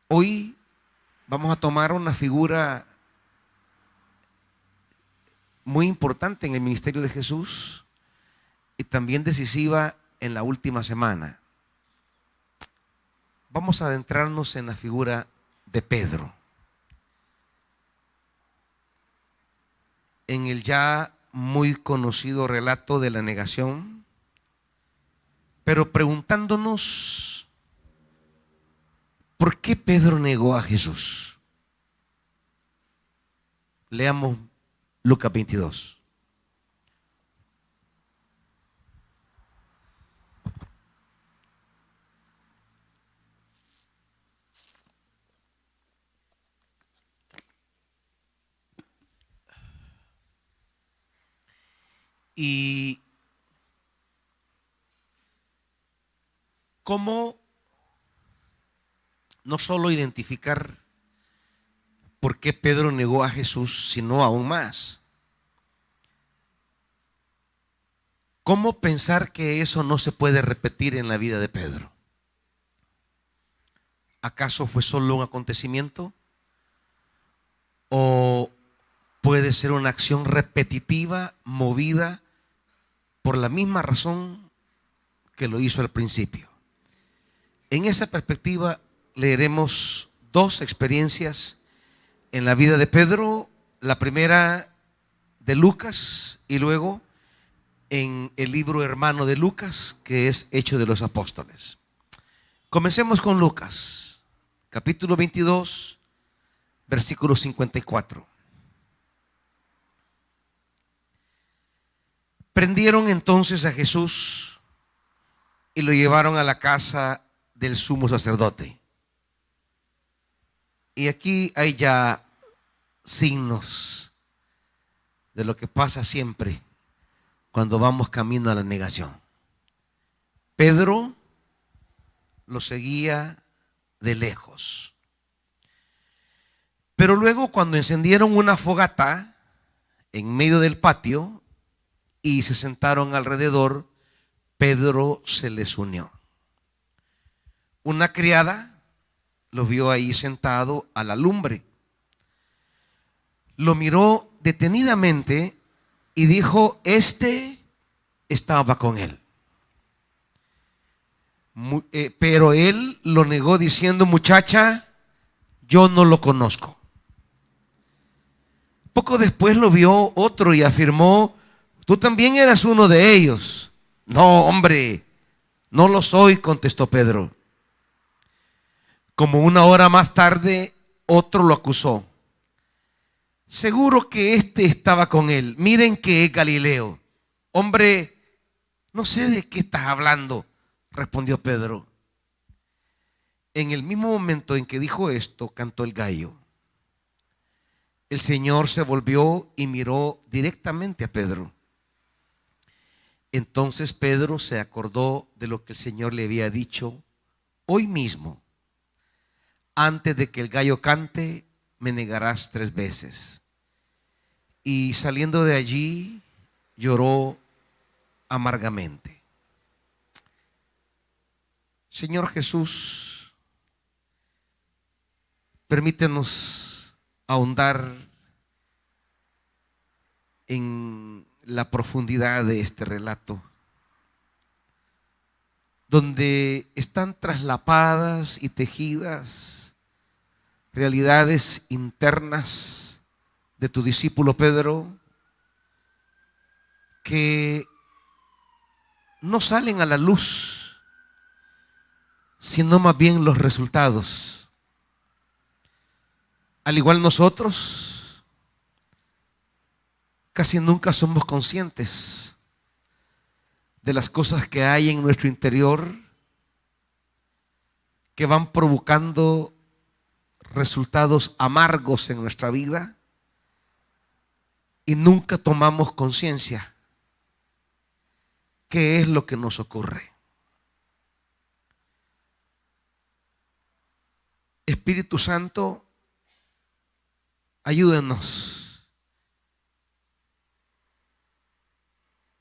Hoy vamos a tomar una figura muy importante en el ministerio de Jesús y también decisiva en la última semana. Vamos a adentrarnos en la figura de Pedro, en el ya muy conocido relato de la negación, pero preguntándonos ¿por qué Pedro negó a Jesús? Leamos Lucas 22. Y cómo no solo identificar por qué Pedro negó a Jesús, sino aún más. ¿Cómo pensar que eso no se puede repetir en la vida de Pedro? ¿Acaso fue solo un acontecimiento? ¿O puede ser una acción repetitiva, movida por la misma razón que lo hizo al principio? En esa perspectiva leeremos dos experiencias en la vida de Pedro, la primera de Lucas y luego en el libro hermano de Lucas, que es Hechos de los Apóstoles. Comencemos con Lucas, capítulo 22, versículo 54. Prendieron entonces a Jesús y lo llevaron a la casa del sumo sacerdote. Y aquí hay ya signos de lo que pasa siempre cuando vamos camino a la negación. Pedro lo seguía de lejos. Pero luego, cuando encendieron una fogata en medio del patio y se sentaron alrededor, Pedro se les unió. Una criada lo vio ahí sentado a la lumbre. Lo miró detenidamente y dijo: este estaba con él. Pero él lo negó diciendo: muchacha, yo no lo conozco. Poco después lo vio otro y afirmó: tú también eras uno de ellos. No, hombre, no lo soy, contestó Pedro. Como una hora más tarde, otro lo acusó: seguro que este estaba con él. Miren que es Galileo. Hombre, no sé de qué estás hablando, respondió Pedro. En el mismo momento en que dijo esto, cantó el gallo. El Señor se volvió y miró directamente a Pedro. Entonces Pedro se acordó de lo que el Señor le había dicho: hoy mismo, antes de que el gallo cante, me negarás 3 veces. Y saliendo de allí, lloró amargamente. Señor Jesús, permítenos ahondar en la profundidad de este relato, donde están traslapadas y tejidas realidades internas de tu discípulo Pedro que no salen a la luz, sino más bien los resultados. Al igual nosotros, casi nunca somos conscientes de las cosas que hay en nuestro interior que van provocando resultados amargos en nuestra vida y nunca tomamos conciencia qué es lo que nos ocurre. Espíritu Santo, ayúdenos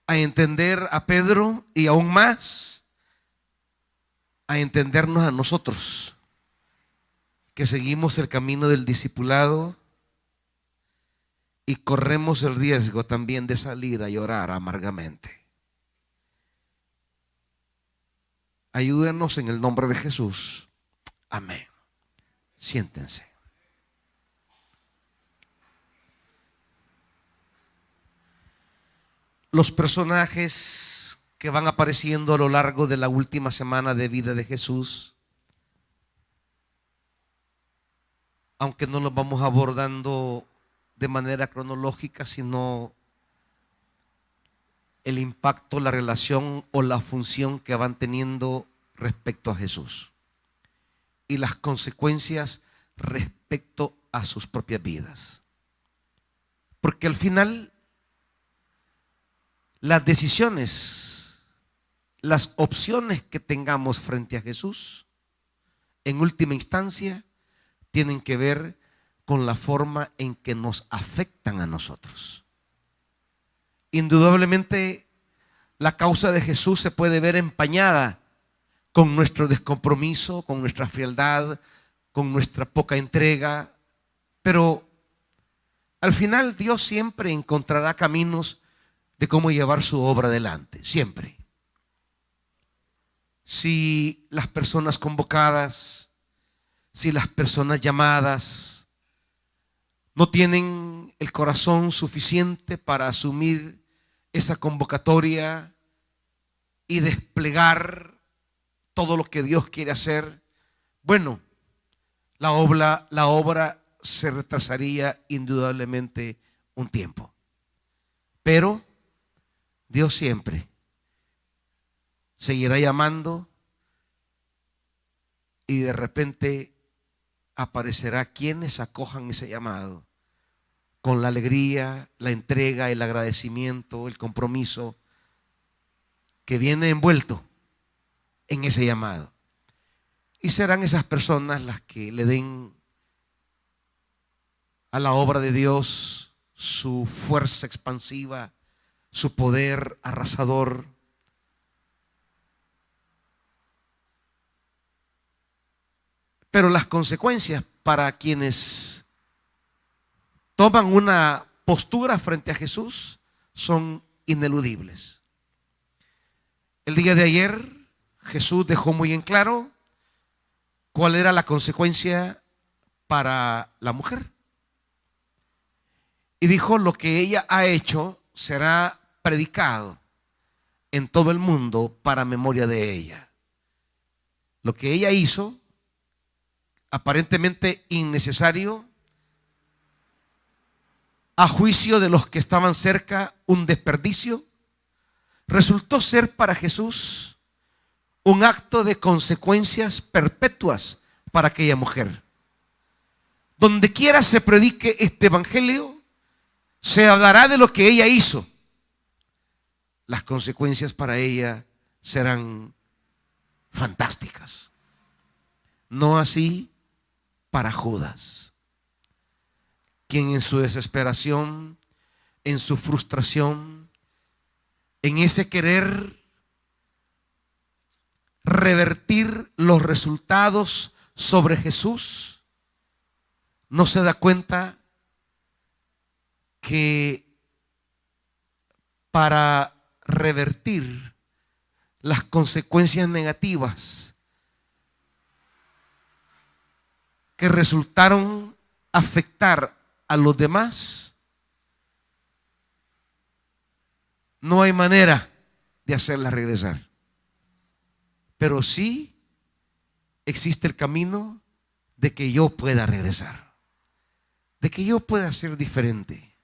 a entender a Pedro y aún más a entendernos a nosotros, que seguimos el camino del discipulado y corremos el riesgo también de salir a llorar amargamente. Ayúdenos en el nombre de Jesús. Amén. Siéntense. Los personajes que van apareciendo a lo largo de la última semana de vida de Jesús, aunque no los vamos abordando de manera cronológica, sino el impacto, la relación o la función que van teniendo respecto a Jesús y las consecuencias respecto a sus propias vidas. Porque al final las decisiones, las opciones que tengamos frente a Jesús, en última instancia, tienen que ver con la forma en que nos afectan a nosotros. Indudablemente, la causa de Jesús se puede ver empañada con nuestro descompromiso, con nuestra frialdad, con nuestra poca entrega, pero al final Dios siempre encontrará caminos de cómo llevar su obra adelante, siempre. Si las personas convocadas, si las personas llamadas no tienen el corazón suficiente para asumir esa convocatoria y desplegar todo lo que Dios quiere hacer, bueno, la obra se retrasaría indudablemente un tiempo. Pero Dios siempre seguirá llamando y de repente aparecerá quienes acojan ese llamado con la alegría, la entrega, el agradecimiento, el compromiso que viene envuelto en ese llamado. Y serán esas personas las que le den a la obra de Dios su fuerza expansiva, su poder arrasador. Pero las consecuencias para quienes toman una postura frente a Jesús son ineludibles. El día de ayer Jesús dejó muy en claro cuál era la consecuencia para la mujer. Y dijo: lo que ella ha hecho será predicado en todo el mundo para memoria de ella. Lo que ella hizo, aparentemente innecesario, a juicio de los que estaban cerca, un desperdicio, resultó ser para Jesús un acto de consecuencias perpetuas para aquella mujer. Donde quiera se predique este evangelio, se hablará de lo que ella hizo. Las consecuencias para ella serán fantásticas. No así para Judas, quien en su desesperación, en su frustración, en ese querer revertir los resultados sobre Jesús, no se da cuenta que para revertir las consecuencias negativas que resultaron afectar a los demás, no hay manera de hacerla regresar. Pero sí existe el camino de que yo pueda regresar, de que yo pueda ser diferente,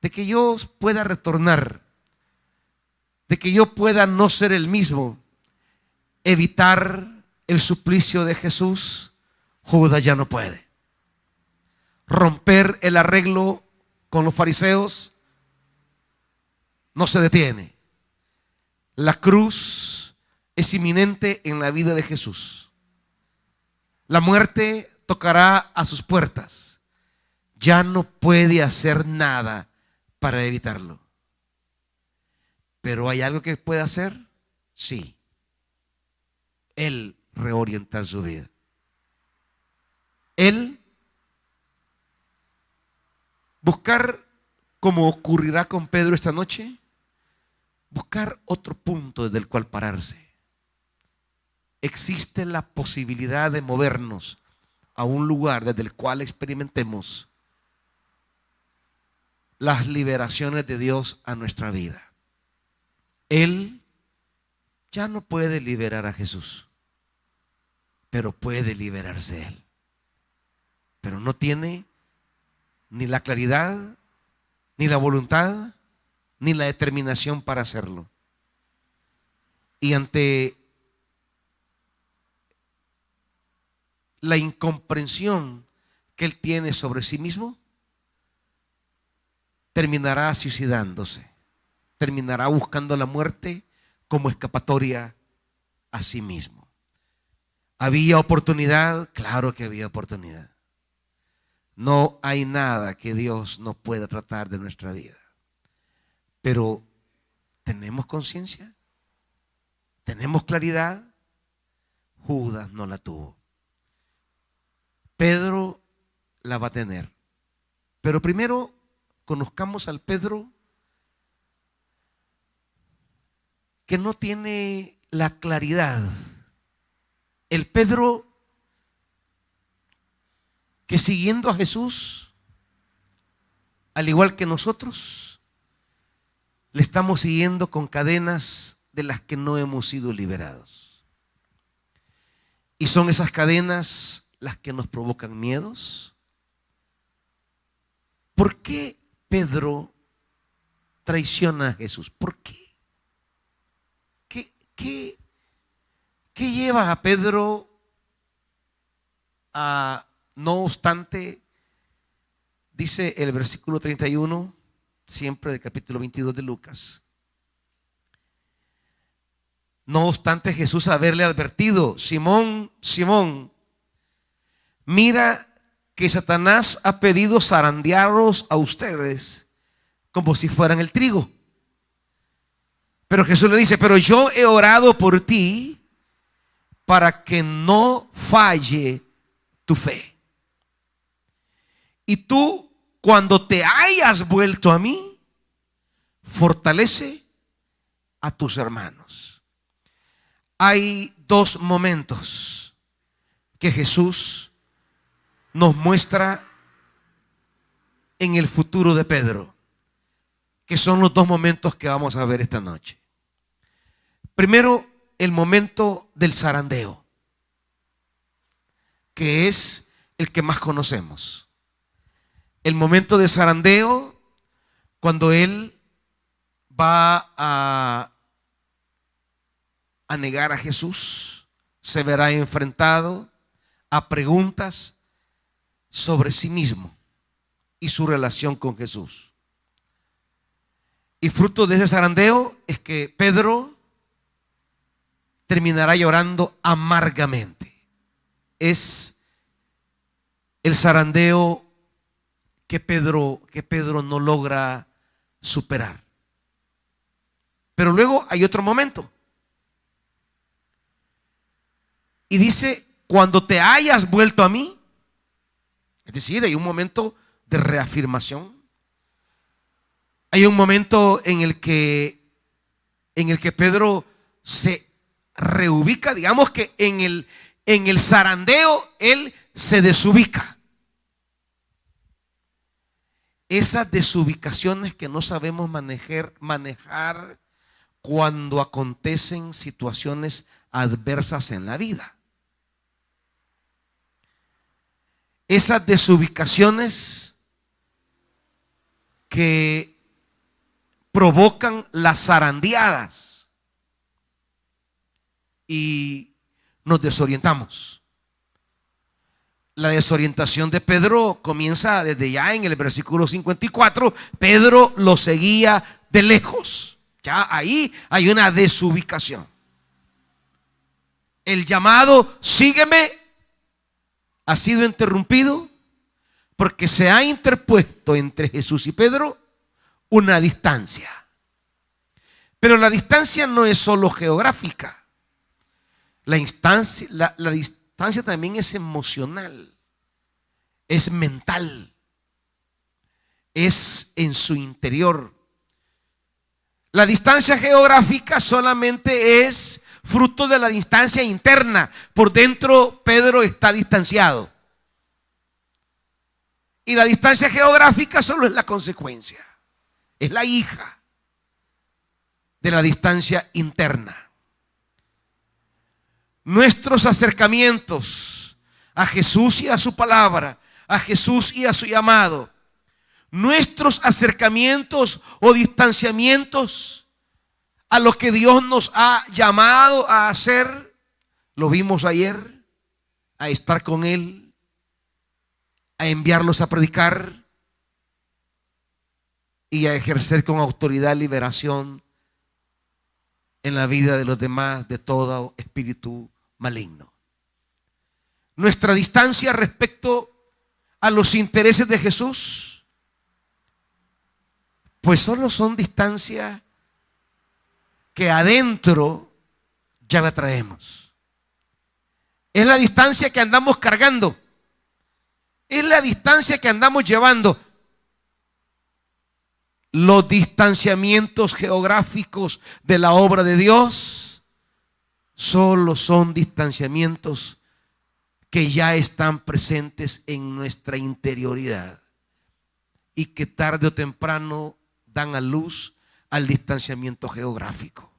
de que yo pueda retornar, de que yo pueda no ser el mismo, evitar el suplicio de Jesús. Judas ya no puede. Romper el arreglo con los fariseos no se detiene. La cruz es inminente en la vida de Jesús. La muerte tocará a sus puertas. Ya no puede hacer nada para evitarlo. Pero ¿hay algo que puede hacer? Sí. Él reorientar su vida. Él buscar, como ocurrirá con Pedro esta noche, buscar otro punto desde el cual pararse. Existe la posibilidad de movernos a un lugar desde el cual experimentemos las liberaciones de Dios a nuestra vida. Él ya no puede liberar a Jesús, pero puede liberarse él. Pero no tiene ni la claridad, ni la voluntad, ni la determinación para hacerlo. Y ante la incomprensión que él tiene sobre sí mismo, terminará suicidándose, terminará buscando la muerte como escapatoria a sí mismo. ¿Había oportunidad? Claro que había oportunidad. No hay nada que Dios no pueda tratar de nuestra vida. Pero ¿tenemos conciencia? ¿Tenemos claridad? Judas no la tuvo. Pedro la va a tener. Pero primero conozcamos al Pedro que no tiene la claridad. El Pedro que siguiendo a Jesús, al igual que nosotros, le estamos siguiendo con cadenas de las que no hemos sido liberados. Y son esas cadenas las que nos provocan miedos. ¿Por qué Pedro traiciona a Jesús? ¿Por qué? ¿Qué lleva a Pedro a, no obstante, dice el versículo 31, siempre del capítulo 22 de Lucas? No obstante Jesús haberle advertido: Simón, Simón, mira que Satanás ha pedido zarandearos a ustedes como si fueran el trigo. Pero Jesús le dice: pero yo he orado por ti para que no falle tu fe. Y tú, cuando te hayas vuelto a mí, fortalece a tus hermanos. Hay dos momentos que Jesús nos muestra en el futuro de Pedro, que son los dos momentos que vamos a ver esta noche. Primero, el momento del zarandeo, que es el que más conocemos. El momento de zarandeo, cuando él va a negar a Jesús, se verá enfrentado a preguntas sobre sí mismo y su relación con Jesús. Y fruto de ese zarandeo es que Pedro terminará llorando amargamente. Es el zarandeo que Pedro no logra superar. Pero luego hay otro momento. Y dice: cuando te hayas vuelto a mí. Es decir, hay un momento de reafirmación. Hay un momento en el que Pedro se reubica. Digamos que en el zarandeo él se desubica. Esas desubicaciones que no sabemos manejar cuando acontecen situaciones adversas en la vida. Esas desubicaciones que provocan las zarandeadas y nos desorientamos. La desorientación de Pedro comienza desde ya en el versículo 54. Pedro lo seguía de lejos. Ya ahí hay una desubicación. El llamado sígueme ha sido interrumpido porque se ha interpuesto entre Jesús y Pedro una distancia. Pero la distancia no es solo geográfica. La distancia también es emocional. es mental, es en su interior. La distancia geográfica solamente es fruto de la distancia interna. Por dentro Pedro está distanciado. Y la distancia geográfica solo es la consecuencia, es la hija de la distancia interna. Nuestros acercamientos a Jesús y a su palabra, a Jesús y a su llamado, nuestros acercamientos o distanciamientos a lo que Dios nos ha llamado a hacer, lo vimos ayer, a estar con Él, a enviarlos a predicar y a ejercer con autoridad liberación en la vida de los demás de todo espíritu maligno. Nuestra distancia respecto a los intereses de Jesús, pues solo son distancias que adentro ya la traemos. Es la distancia que andamos cargando. Es la distancia que andamos llevando. Los distanciamientos geográficos de la obra de Dios solo son distanciamientos que ya están presentes en nuestra interioridad y que tarde o temprano dan a luz al distanciamiento geográfico.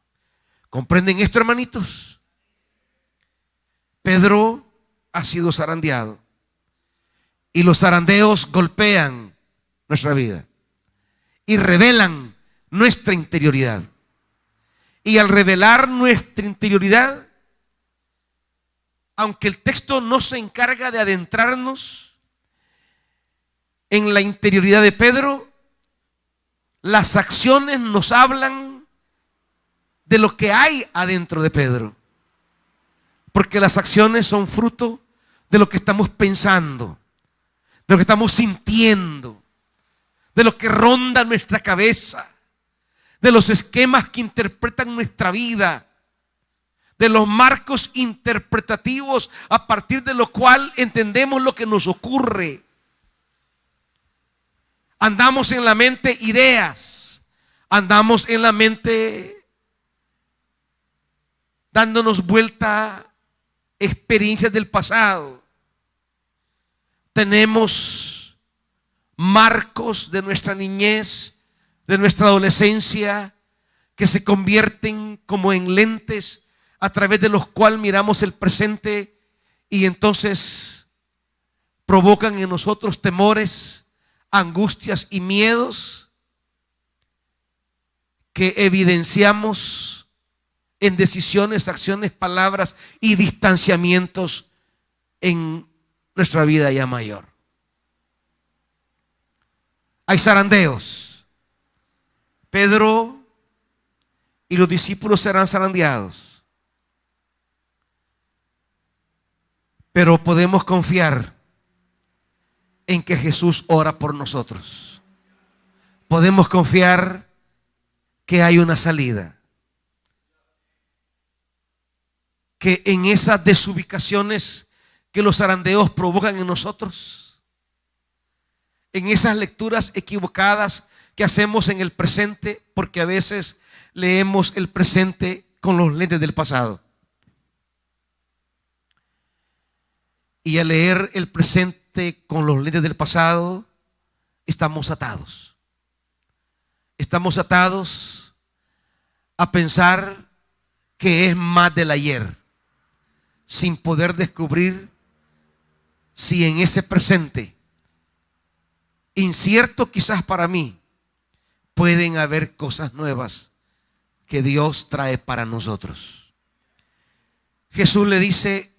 ¿Comprenden esto, hermanitos? Pedro ha sido zarandeado y los zarandeos golpean nuestra vida y revelan nuestra interioridad. Y al revelar nuestra interioridad, aunque el texto no se encarga de adentrarnos en la interioridad de Pedro, las acciones nos hablan de lo que hay adentro de Pedro. Porque las acciones son fruto de lo que estamos pensando, de lo que estamos sintiendo, de lo que ronda nuestra cabeza, de los esquemas que interpretan nuestra vida, de los marcos interpretativos a partir de lo cual entendemos lo que nos ocurre. Andamos en la mente ideas, andamos en la mente dándonos vuelta experiencias del pasado. Tenemos marcos de nuestra niñez, de nuestra adolescencia, que se convierten como en lentes a través de los cuales miramos el presente y entonces provocan en nosotros temores, angustias y miedos que evidenciamos en decisiones, acciones, palabras y distanciamientos en nuestra vida ya mayor. Hay zarandeos. Pedro y los discípulos serán zarandeados, pero podemos confiar en que Jesús ora por nosotros. Podemos confiar que hay una salida, que en esas desubicaciones que los zarandeos provocan en nosotros, en esas lecturas equivocadas que hacemos en el presente, porque a veces leemos el presente con los lentes del pasado. Y al leer el presente con los lentes del pasado, estamos atados. Estamos atados a pensar que es más del ayer, sin poder descubrir si en ese presente, incierto quizás para mí, pueden haber cosas nuevas que Dios trae para nosotros. Jesús le dice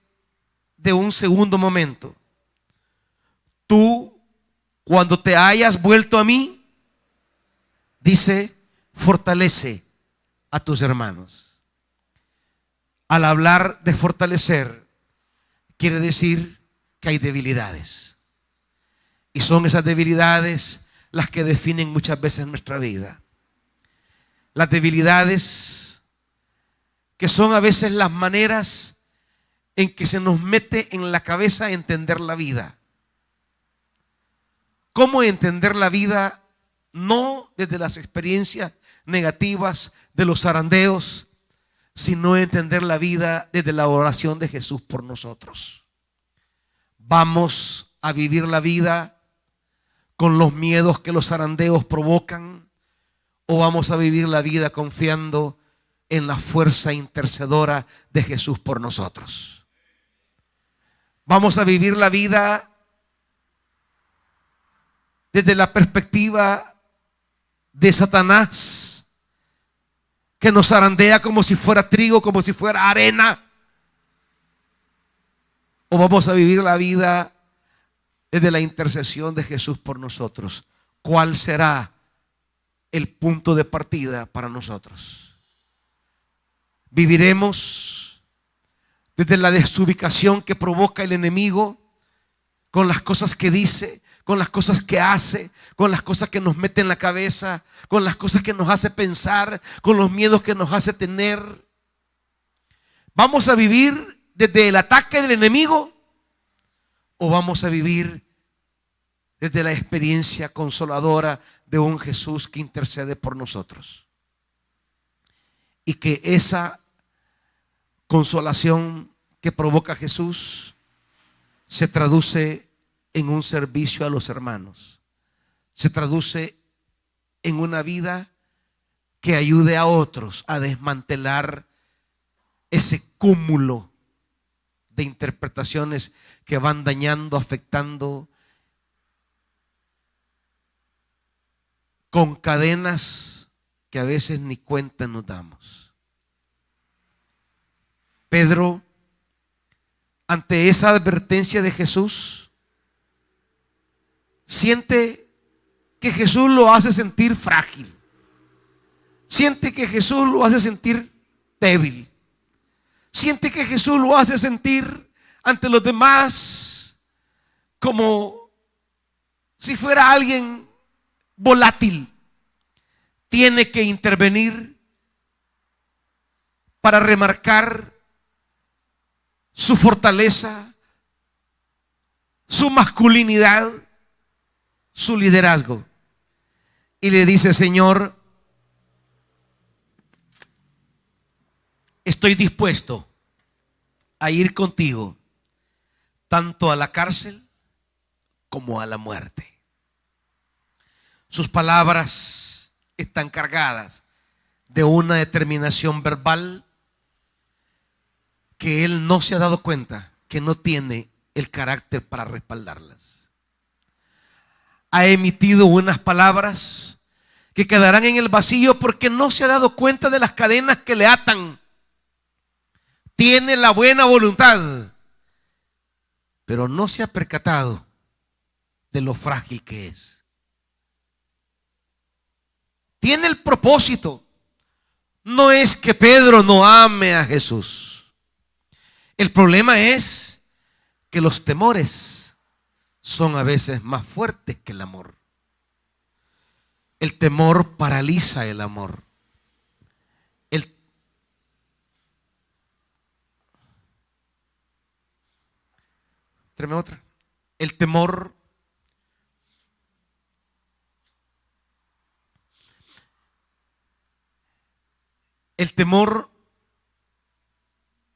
de un segundo momento: tú, cuando te hayas vuelto a mí, dice, fortalece a tus hermanos. Al hablar de fortalecer, quiere decir que hay debilidades. Y son esas debilidades las que definen muchas veces nuestra vida. Las debilidades que son a veces las maneras en que se nos mete en la cabeza entender la vida. cómo entender la vida no desde las experiencias negativas de los zarandeos, sino entender la vida desde la oración de Jesús por nosotros. Vamos a vivir la vida con los miedos que los zarandeos provocan, o vamos a vivir la vida confiando en la fuerza intercedora de Jesús por nosotros. Vamos a vivir la vida desde la perspectiva de Satanás, que nos zarandea como si fuera trigo, como si fuera arena. O vamos a vivir la vida desde la intercesión de Jesús por nosotros. ¿Cuál será el punto de partida para nosotros? ¿Viviremos desde la desubicación que provoca el enemigo, con las cosas que dice, con las cosas que hace, con las cosas que nos mete en la cabeza, con las cosas que nos hace pensar, con los miedos que nos hace tener? ¿Vamos a vivir desde el ataque del enemigo o vamos a vivir desde la experiencia consoladora de un Jesús que intercede por nosotros? Y que esa consolación que provoca Jesús se traduce en un servicio a los hermanos, se traduce en una vida que ayude a otros a desmantelar ese cúmulo de interpretaciones que van dañando, afectando, con cadenas que a veces ni cuenta nos damos. Pedro, ante esa advertencia de Jesús, siente que Jesús lo hace sentir frágil, siente que Jesús lo hace sentir débil, siente que Jesús lo hace sentir ante los demás como si fuera alguien volátil. Tiene que intervenir para remarcar su fortaleza, su masculinidad, su liderazgo. Y le dice: Señor, estoy dispuesto a ir contigo tanto a la cárcel como a la muerte. Sus palabras están cargadas de una determinación verbal que él no se ha dado cuenta que no tiene el carácter para respaldarlas. Ha emitido unas palabras que quedarán en el vacío porque no se ha dado cuenta de las cadenas que le atan. Tiene la buena voluntad, pero no se ha percatado de lo frágil que es. Tiene el propósito. No es que Pedro no ame a Jesús. El problema es que los temores son a veces más fuertes que el amor. El temor paraliza el amor. Tráeme otra. El temor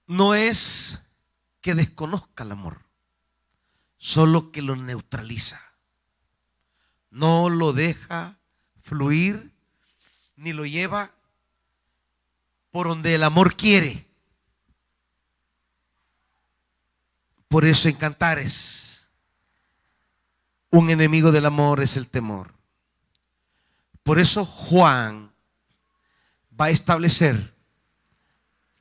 no es que desconozca el amor, solo que lo neutraliza. No lo deja fluir, ni lo lleva por donde el amor quiere. Por eso en Cantares, un enemigo del amor es el temor. Por eso Juan va a establecer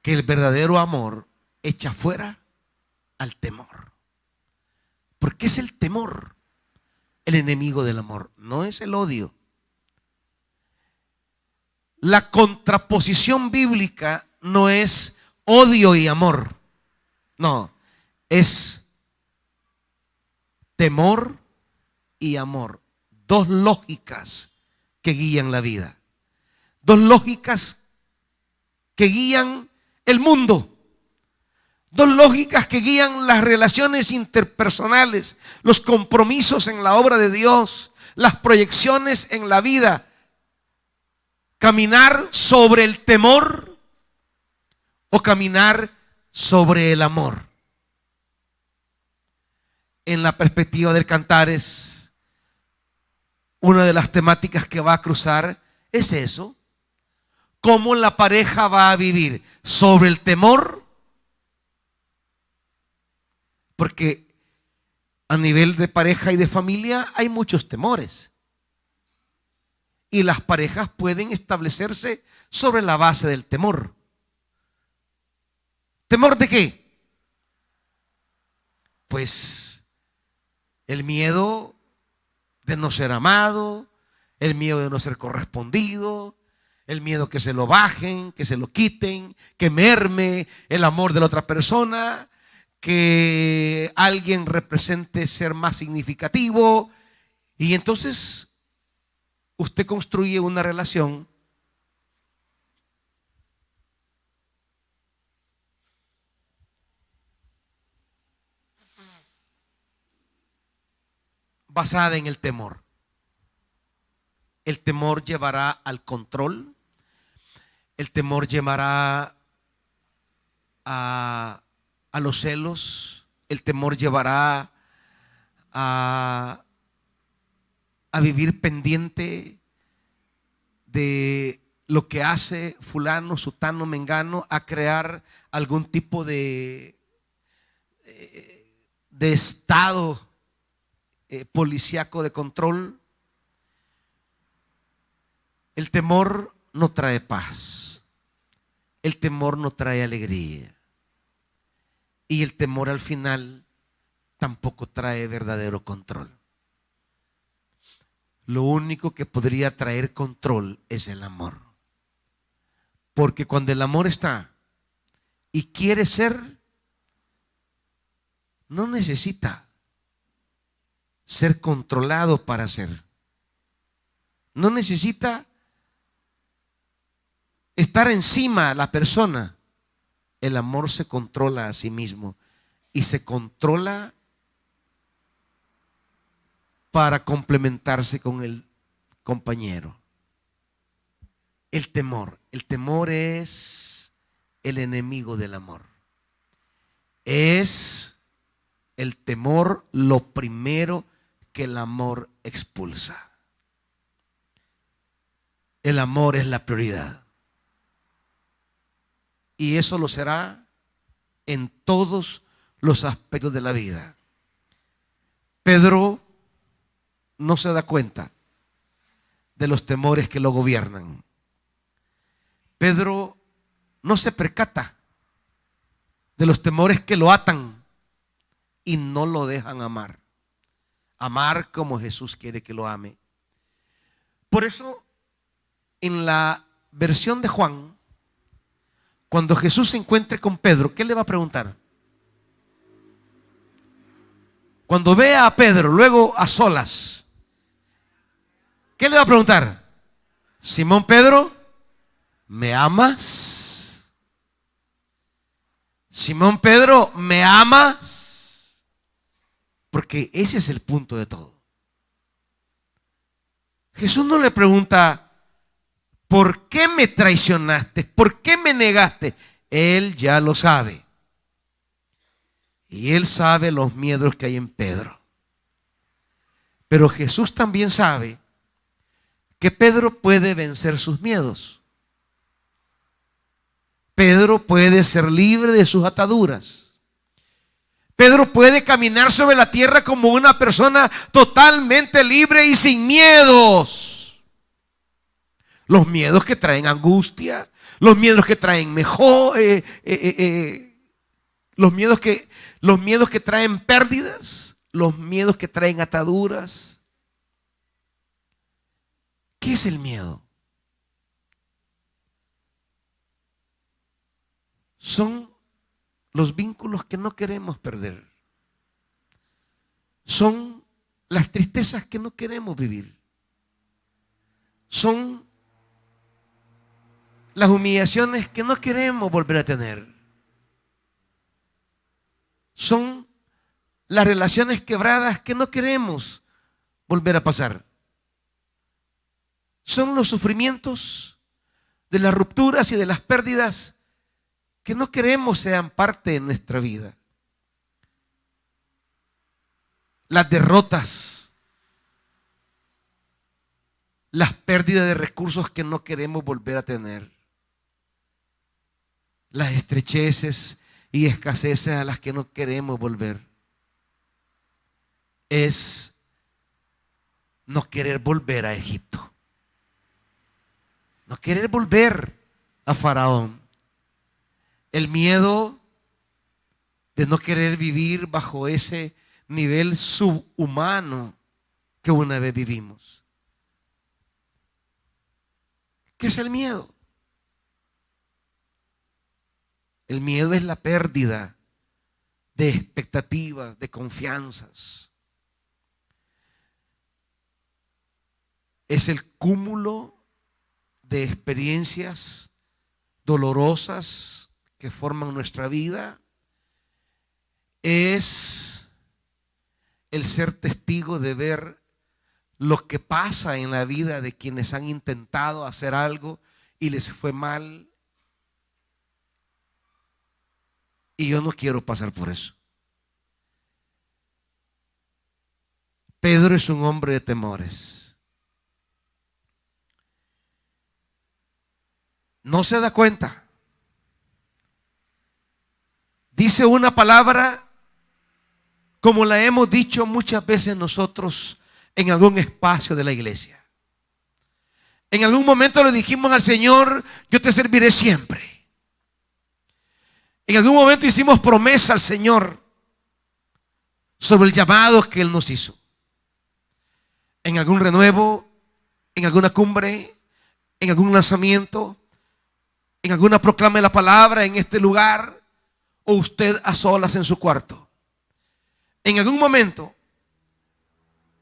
que el verdadero amor echa fuera al temor. Porque es el temor el enemigo del amor, no es el odio. La contraposición bíblica no es odio y amor, no, es temor y amor. Dos lógicas que guían la vida. Dos lógicas que guían el mundo. Dos lógicas que guían las relaciones interpersonales, los compromisos en la obra de Dios, las proyecciones en la vida, caminar sobre el temor o caminar sobre el amor. En la perspectiva del Cantares, una de las temáticas que va a cruzar es eso: cómo la pareja va a vivir sobre el temor, porque a nivel de pareja y de familia hay muchos temores, y las parejas pueden establecerse sobre la base del temor. ¿Temor de qué? Pues el miedo de no ser amado, el miedo de no ser correspondido, el miedo que se lo bajen, que se lo quiten, que merme el amor de la otra persona, que alguien represente ser más significativo. Y entonces usted construye una relación basada en el temor. El temor llevará al control, el temor llevará a los celos, el temor llevará a vivir pendiente de lo que hace fulano, sutano, mengano, a crear algún tipo de estado policíaco de control. El temor no trae paz, el temor no trae alegría, y el temor al final tampoco trae verdadero control. Lo único que podría traer control es el amor, porque cuando el amor está y quiere ser, no necesita ser controlado para ser, no necesita estar encima la persona. El amor se controla a sí mismo y se controla para complementarse con el compañero. El temor es el enemigo del amor. Es el temor lo primero que el amor expulsa. El amor es la prioridad. Y eso lo será en todos los aspectos de la vida. Pedro no se da cuenta de los temores que lo gobiernan. Pedro no se percata de los temores que lo atan y no lo dejan amar. Amar como Jesús quiere que lo ame. Por eso, en la versión de Juan, cuando Jesús se encuentre con Pedro, ¿qué le va a preguntar? Cuando vea a Pedro, luego a solas, ¿qué le va a preguntar? Simón Pedro, ¿me amas? Simón Pedro, ¿me amas? Porque ese es el punto de todo. Jesús no le pregunta, ¿por qué me traicionaste? ¿Por qué me negaste? Él ya lo sabe. Y él sabe los miedos que hay en Pedro. Pero Jesús también sabe que Pedro puede vencer sus miedos. Pedro puede ser libre de sus ataduras. Pedro puede caminar sobre la tierra como una persona totalmente libre y sin miedos. Los miedos que traen angustia, los miedos que traen los miedos que traen pérdidas, los miedos que traen ataduras. ¿Qué es el miedo? Son los vínculos que no queremos perder. Son las tristezas que no queremos vivir. Son las humillaciones que no queremos volver a tener. Son las relaciones quebradas que no queremos volver a pasar. Son los sufrimientos de las rupturas y de las pérdidas que no queremos sean parte de nuestra vida. Las derrotas, las pérdidas de recursos que no queremos volver a tener, las estrecheces y escaseces a las que no queremos volver. Es no querer volver a Egipto, no querer volver a Faraón, el miedo de no querer vivir bajo ese nivel subhumano que una vez vivimos. ¿Qué es el miedo? El miedo es la pérdida de expectativas, de confianzas. Es el cúmulo de experiencias dolorosas que forman nuestra vida. Es el ser testigo de ver lo que pasa en la vida de quienes han intentado hacer algo y les fue mal. Y yo no quiero pasar por eso. Pedro es un hombre de temores. No se da cuenta. Dice una palabra como la hemos dicho muchas veces nosotros en algún espacio de la iglesia. En algún momento le dijimos al Señor: yo te serviré siempre. En algún momento hicimos promesa al Señor sobre el llamado que Él nos hizo. En algún renuevo, en alguna cumbre, en algún lanzamiento, en alguna proclama de la palabra en este lugar, o usted a solas en su cuarto. En algún momento,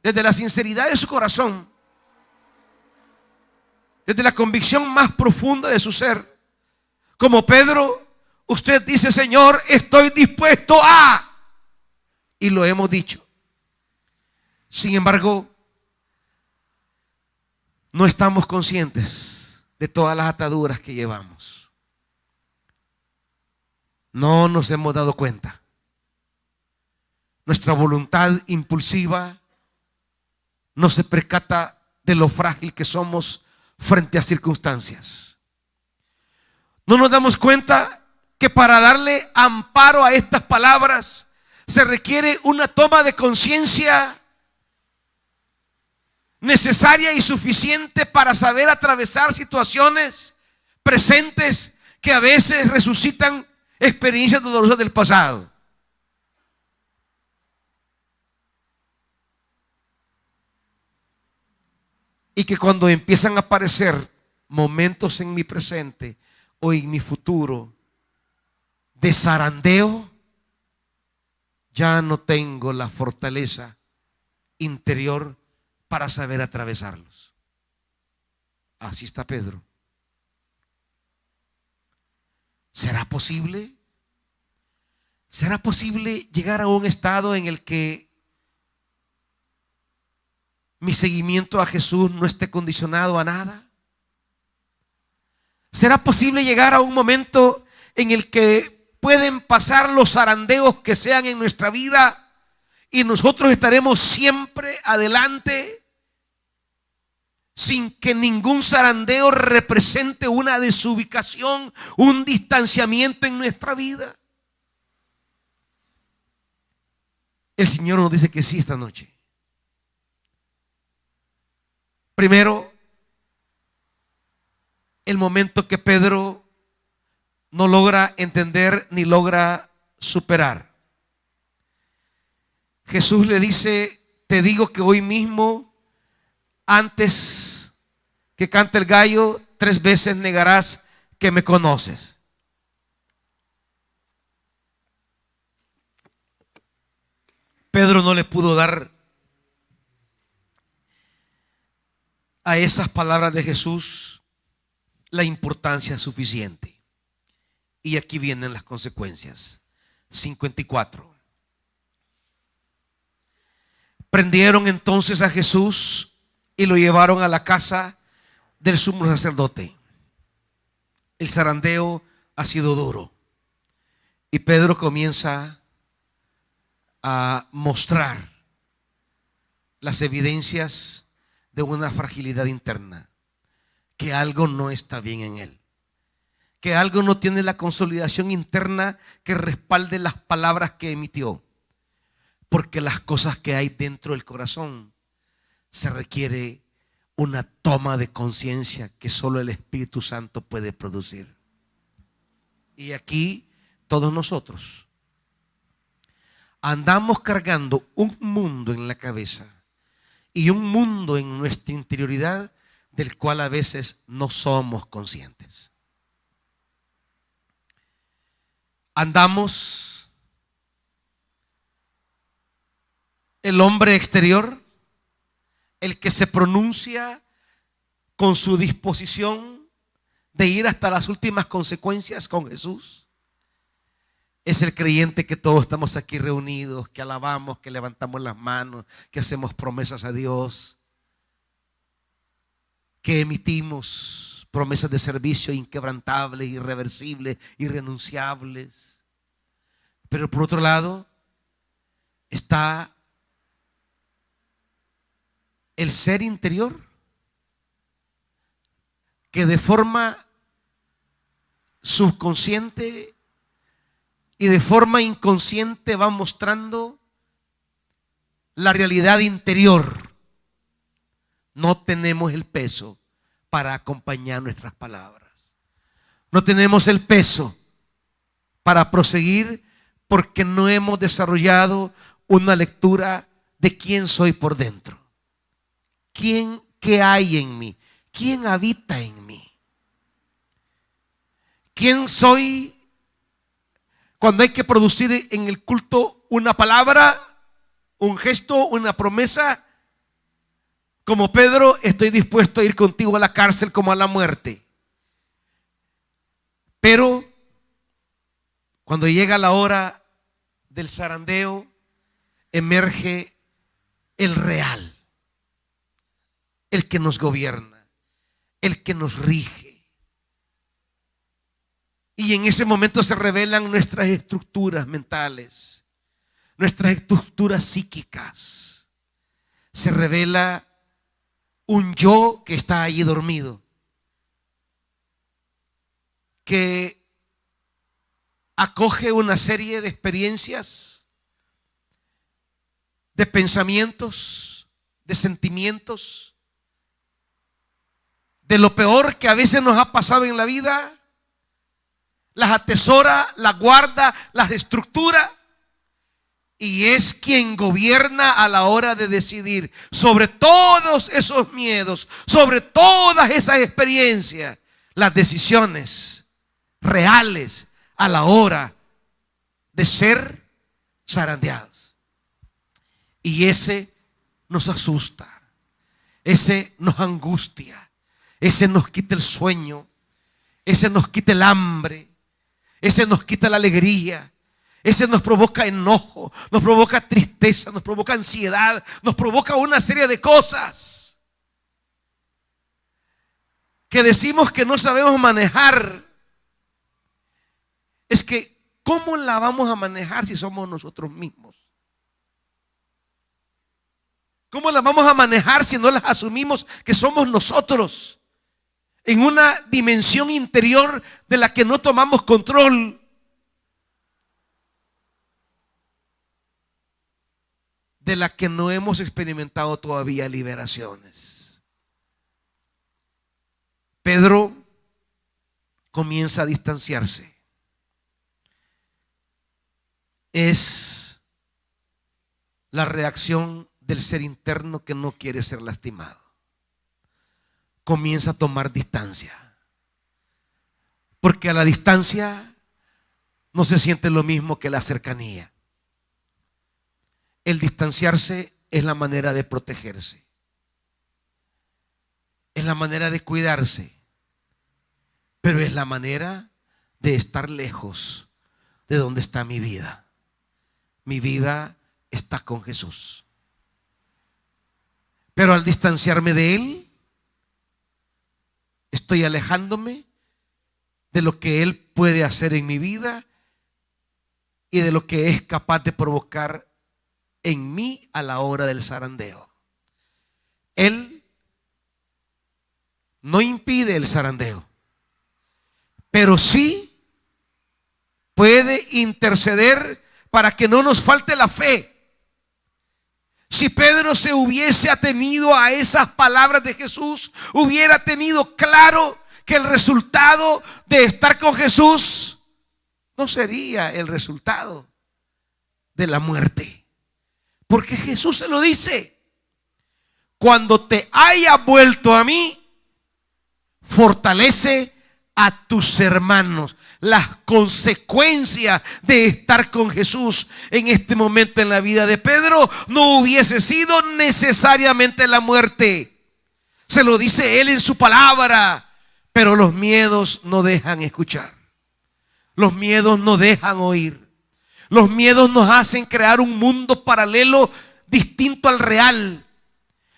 desde la sinceridad de su corazón, desde la convicción más profunda de su ser, como Pedro, usted dice: Señor, estoy dispuesto a. Y lo hemos dicho. Sin embargo, no estamos conscientes de todas las ataduras que llevamos. No nos hemos dado cuenta. Nuestra voluntad impulsiva no se percata de lo frágil que somos frente a circunstancias. No nos damos cuenta que para darle amparo a estas palabras se requiere una toma de conciencia necesaria y suficiente para saber atravesar situaciones presentes que a veces resucitan experiencias dolorosas del pasado. Y que cuando empiezan a aparecer momentos en mi presente o en mi futuro de zarandeo, ya no tengo la fortaleza interior para saber atravesarlos. Así está Pedro. ¿Será posible? ¿Será posible llegar a un estado en el que mi seguimiento a Jesús no esté condicionado a nada? ¿Será posible llegar a un momento en el que pueden pasar los zarandeos que sean en nuestra vida y nosotros estaremos siempre adelante sin que ningún zarandeo represente una desubicación, un distanciamiento en nuestra vida? El Señor nos dice que sí esta noche. Primero, el momento que Pedro no logra entender ni logra superar. Jesús le dice: te digo que hoy mismo, antes que cante el gallo, 3 veces negarás que me conoces. Pedro no le pudo dar a esas palabras de Jesús la importancia suficiente. Y aquí vienen las consecuencias. 54. Prendieron entonces a Jesús y lo llevaron a la casa del sumo sacerdote. El zarandeo ha sido duro. Y Pedro comienza a mostrar las evidencias de una fragilidad interna, que algo no está bien en él, que algo no tiene la consolidación interna que respalde las palabras que emitió, porque las cosas que hay dentro del corazón se requiere una toma de conciencia que solo el Espíritu Santo puede producir. Y aquí todos nosotros andamos cargando un mundo en la cabeza y un mundo en nuestra interioridad del cual a veces no somos conscientes. Andamos el hombre exterior, el que se pronuncia con su disposición de ir hasta las últimas consecuencias con Jesús. Es el creyente que todos estamos aquí reunidos, que alabamos, que levantamos las manos, que hacemos promesas a Dios, que emitimos promesas de servicio inquebrantables, irreversibles, irrenunciables. Pero por otro lado está el ser interior, que de forma subconsciente y de forma inconsciente va mostrando la realidad interior. No tenemos el peso para acompañar nuestras palabras. No tenemos el peso para proseguir porque no hemos desarrollado una lectura de quién soy por dentro. ¿Qué hay en mí? ¿Quién habita en mí? ¿Quién soy cuando hay que producir en el culto una palabra, un gesto, una promesa? Como Pedro, estoy dispuesto a ir contigo a la cárcel como a la muerte. Pero cuando llega la hora del zarandeo, emerge el real, el que nos gobierna, el que nos rige. Y en ese momento se revelan nuestras estructuras mentales, nuestras estructuras psíquicas. Se revela un yo que está allí dormido, que acoge una serie de experiencias, de pensamientos, de sentimientos, de lo peor que a veces nos ha pasado en la vida, las atesora, las guarda, las estructura, y es quien gobierna a la hora de decidir sobre todos esos miedos, sobre todas esas experiencias, las decisiones reales a la hora de ser zarandeados. Y ese nos asusta, ese nos angustia, ese nos quita el sueño, ese nos quita el hambre, ese nos quita la alegría, ese nos provoca enojo, nos provoca tristeza, nos provoca ansiedad, nos provoca una serie de cosas que decimos que no sabemos manejar. Es que, ¿cómo la vamos a manejar si somos nosotros mismos? ¿Cómo la vamos a manejar si no las asumimos que somos nosotros? En una dimensión interior de la que no tomamos control. De la que no hemos experimentado todavía liberaciones. Pedro comienza a distanciarse. Es la reacción del ser interno que no quiere ser lastimado. Comienza a tomar distancia. Porque a la distancia no se siente lo mismo que la cercanía. El distanciarse es la manera de protegerse. Es la manera de cuidarse. Pero es la manera de estar lejos de donde está mi vida. Mi vida está con Jesús. Pero al distanciarme de Él, estoy alejándome de lo que Él puede hacer en mi vida y de lo que es capaz de provocar en mí a la hora del zarandeo. Él no impide el zarandeo, pero sí puede interceder para que no nos falte la fe. Si Pedro se hubiese atenido a esas palabras de Jesús, hubiera tenido claro que el resultado de estar con Jesús no sería el resultado de la muerte. Porque Jesús se lo dice: cuando te haya vuelto a mí, fortalece a tus hermanos. Las consecuencias de estar con Jesús en este momento en la vida de Pedro no hubiese sido necesariamente la muerte. Se lo dice Él en su palabra, pero los miedos no dejan escuchar. Los miedos no dejan oír. Los miedos nos hacen crear un mundo paralelo distinto al real.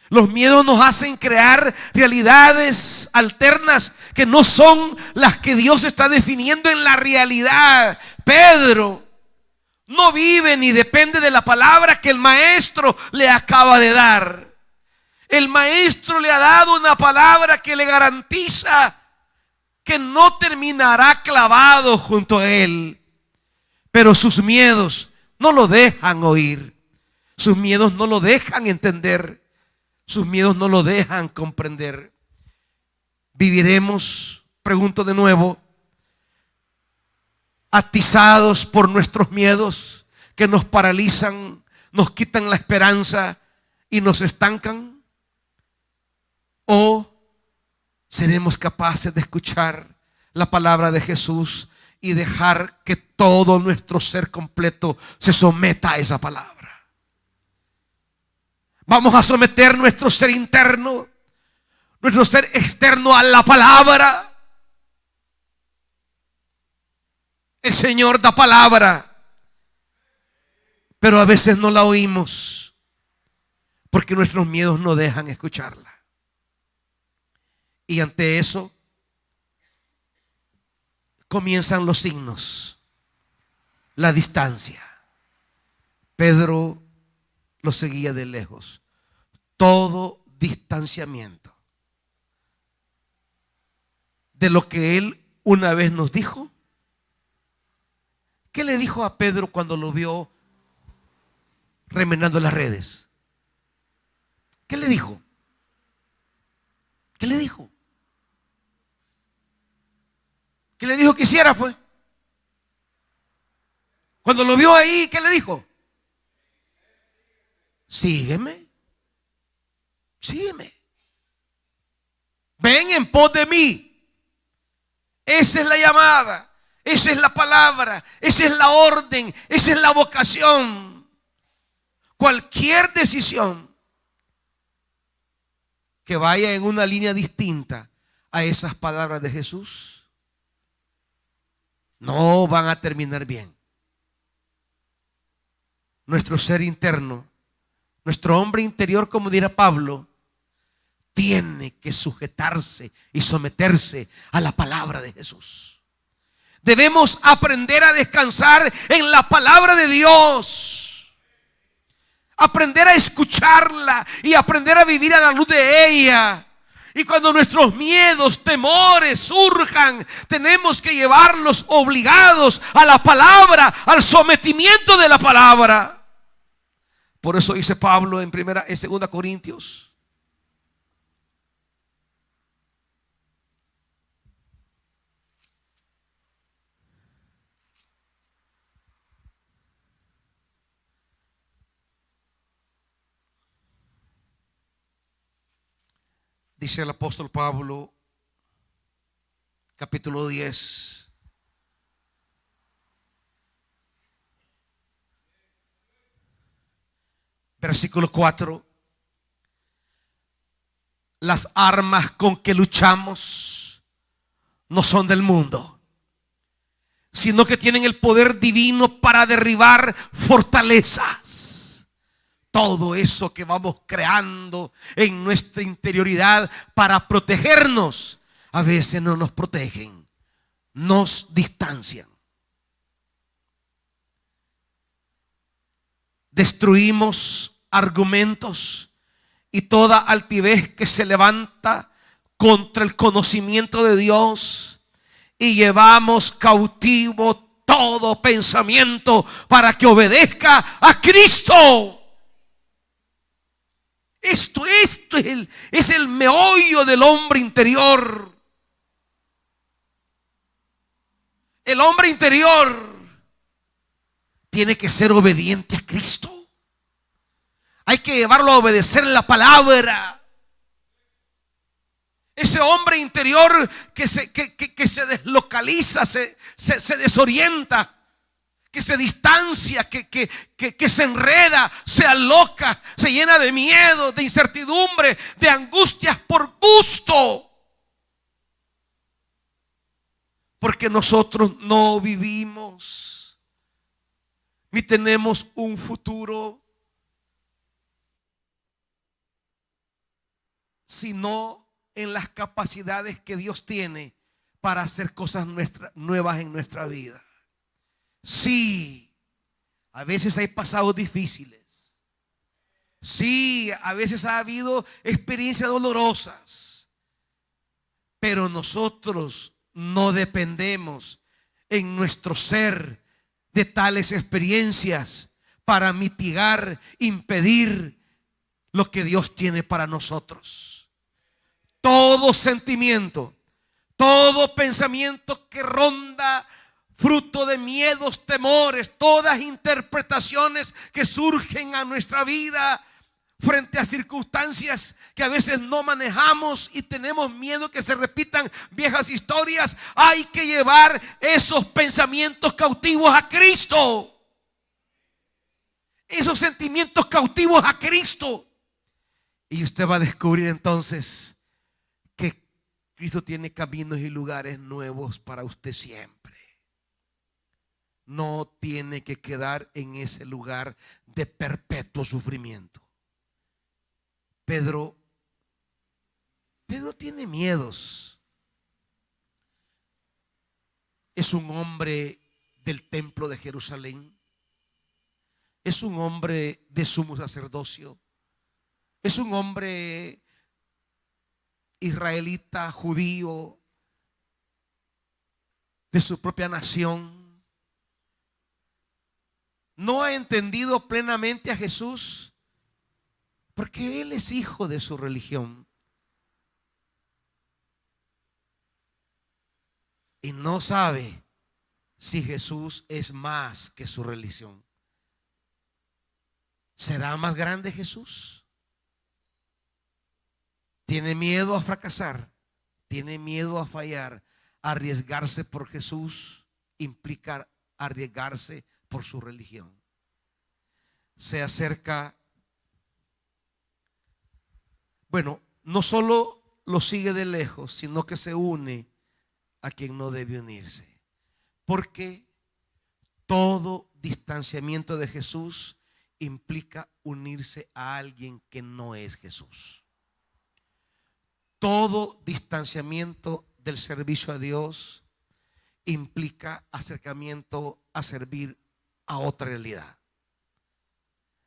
Los miedos nos hacen crear realidades alternas que no son las que Dios está definiendo en la realidad. Pedro no vive ni depende de la palabra que el maestro le acaba de dar. El maestro le ha dado una palabra que le garantiza que no terminará clavado junto a él. Pero sus miedos no lo dejan oír. Sus miedos no lo dejan entender. Sus miedos no lo dejan comprender. Viviremos, pregunto de nuevo, atizados por nuestros miedos que nos paralizan, nos quitan la esperanza y nos estancan. ¿O seremos capaces de escuchar la palabra de Jesús y dejar que todo nuestro ser completo se someta a esa palabra? Vamos a someter nuestro ser interno, nuestro ser externo a la palabra. El Señor da palabra, pero a veces no la oímos porque nuestros miedos no dejan escucharla. Y ante eso comienzan los signos, la distancia. Pedro lo seguía de lejos. Todo distanciamiento de lo que Él una vez nos dijo. ¿Qué le dijo a Pedro cuando lo vio remendando las redes? ¿Qué le dijo? ¿Qué le dijo? ¿Qué le dijo que hiciera, pues? Cuando lo vio ahí, ¿qué le dijo? Sígueme. Sígueme. Ven en pos de mí. Esa es la llamada. Esa es la palabra. Esa es la orden. Esa es la vocación. Cualquier decisión que vaya en una línea distinta a esas palabras de Jesús no van a terminar bien. Nuestro ser interno, nuestro hombre interior, como dirá Pablo, tiene que sujetarse y someterse a la palabra de Jesús. Debemos aprender a descansar en la palabra de Dios, aprender a escucharla y aprender a vivir a la luz de ella. Y cuando nuestros miedos, temores surjan, tenemos que llevarlos obligados a la palabra, al sometimiento de la palabra. Por eso dice Pablo en 2 Corintios, dice el apóstol Pablo, capítulo 10, versículo 4. Las armas con que luchamos no son del mundo, sino que tienen el poder divino para derribar fortalezas. Todo eso que vamos creando en nuestra interioridad para protegernos a veces no nos protegen, nos distancian. Destruimos argumentos y toda altivez que se levanta contra el conocimiento de Dios, y llevamos cautivo todo pensamiento para que obedezca a Cristo. Esto es el meollo del hombre interior. El hombre interior tiene que ser obediente a Cristo. Hay que llevarlo a obedecer la palabra. Ese hombre interior que se deslocaliza, se desorienta, que se distancia, que se enreda, se aloca, se llena de miedo, de incertidumbre, de angustias por gusto. Porque nosotros no vivimos ni tenemos un futuro sino en las capacidades que Dios tiene para hacer cosas nuevas en nuestra vida. Sí, a veces hay pasados difíciles. Sí, a veces ha habido experiencias dolorosas. Pero nosotros no dependemos en nuestro ser de tales experiencias para mitigar, impedir lo que Dios tiene para nosotros. Todo sentimiento, todo pensamiento que ronda fruto de miedos, temores, todas interpretaciones que surgen a nuestra vida frente a circunstancias que a veces no manejamos y tenemos miedo que se repitan viejas historias, hay que llevar esos pensamientos cautivos a Cristo. Esos sentimientos cautivos a Cristo. Y usted va a descubrir entonces que Cristo tiene caminos y lugares nuevos para usted siempre. No tiene que quedar en ese lugar de perpetuo sufrimiento. Pedro tiene miedos. Es un hombre del templo de Jerusalén. Es un hombre de sumo sacerdocio. Es un hombre israelita, judío, de su propia nación. No ha entendido plenamente a Jesús porque él es hijo de su religión. Y no sabe si Jesús es más que su religión. ¿Será más grande Jesús? Tiene miedo a fracasar, tiene miedo a fallar. Arriesgarse por Jesús implica arriesgarse por su religión. Se acerca, no solo lo sigue de lejos, sino que se une a quien no debe unirse. Porque todo distanciamiento de Jesús implica unirse a alguien que no es Jesús. Todo distanciamiento del servicio a Dios implica acercamiento a servir a otra realidad.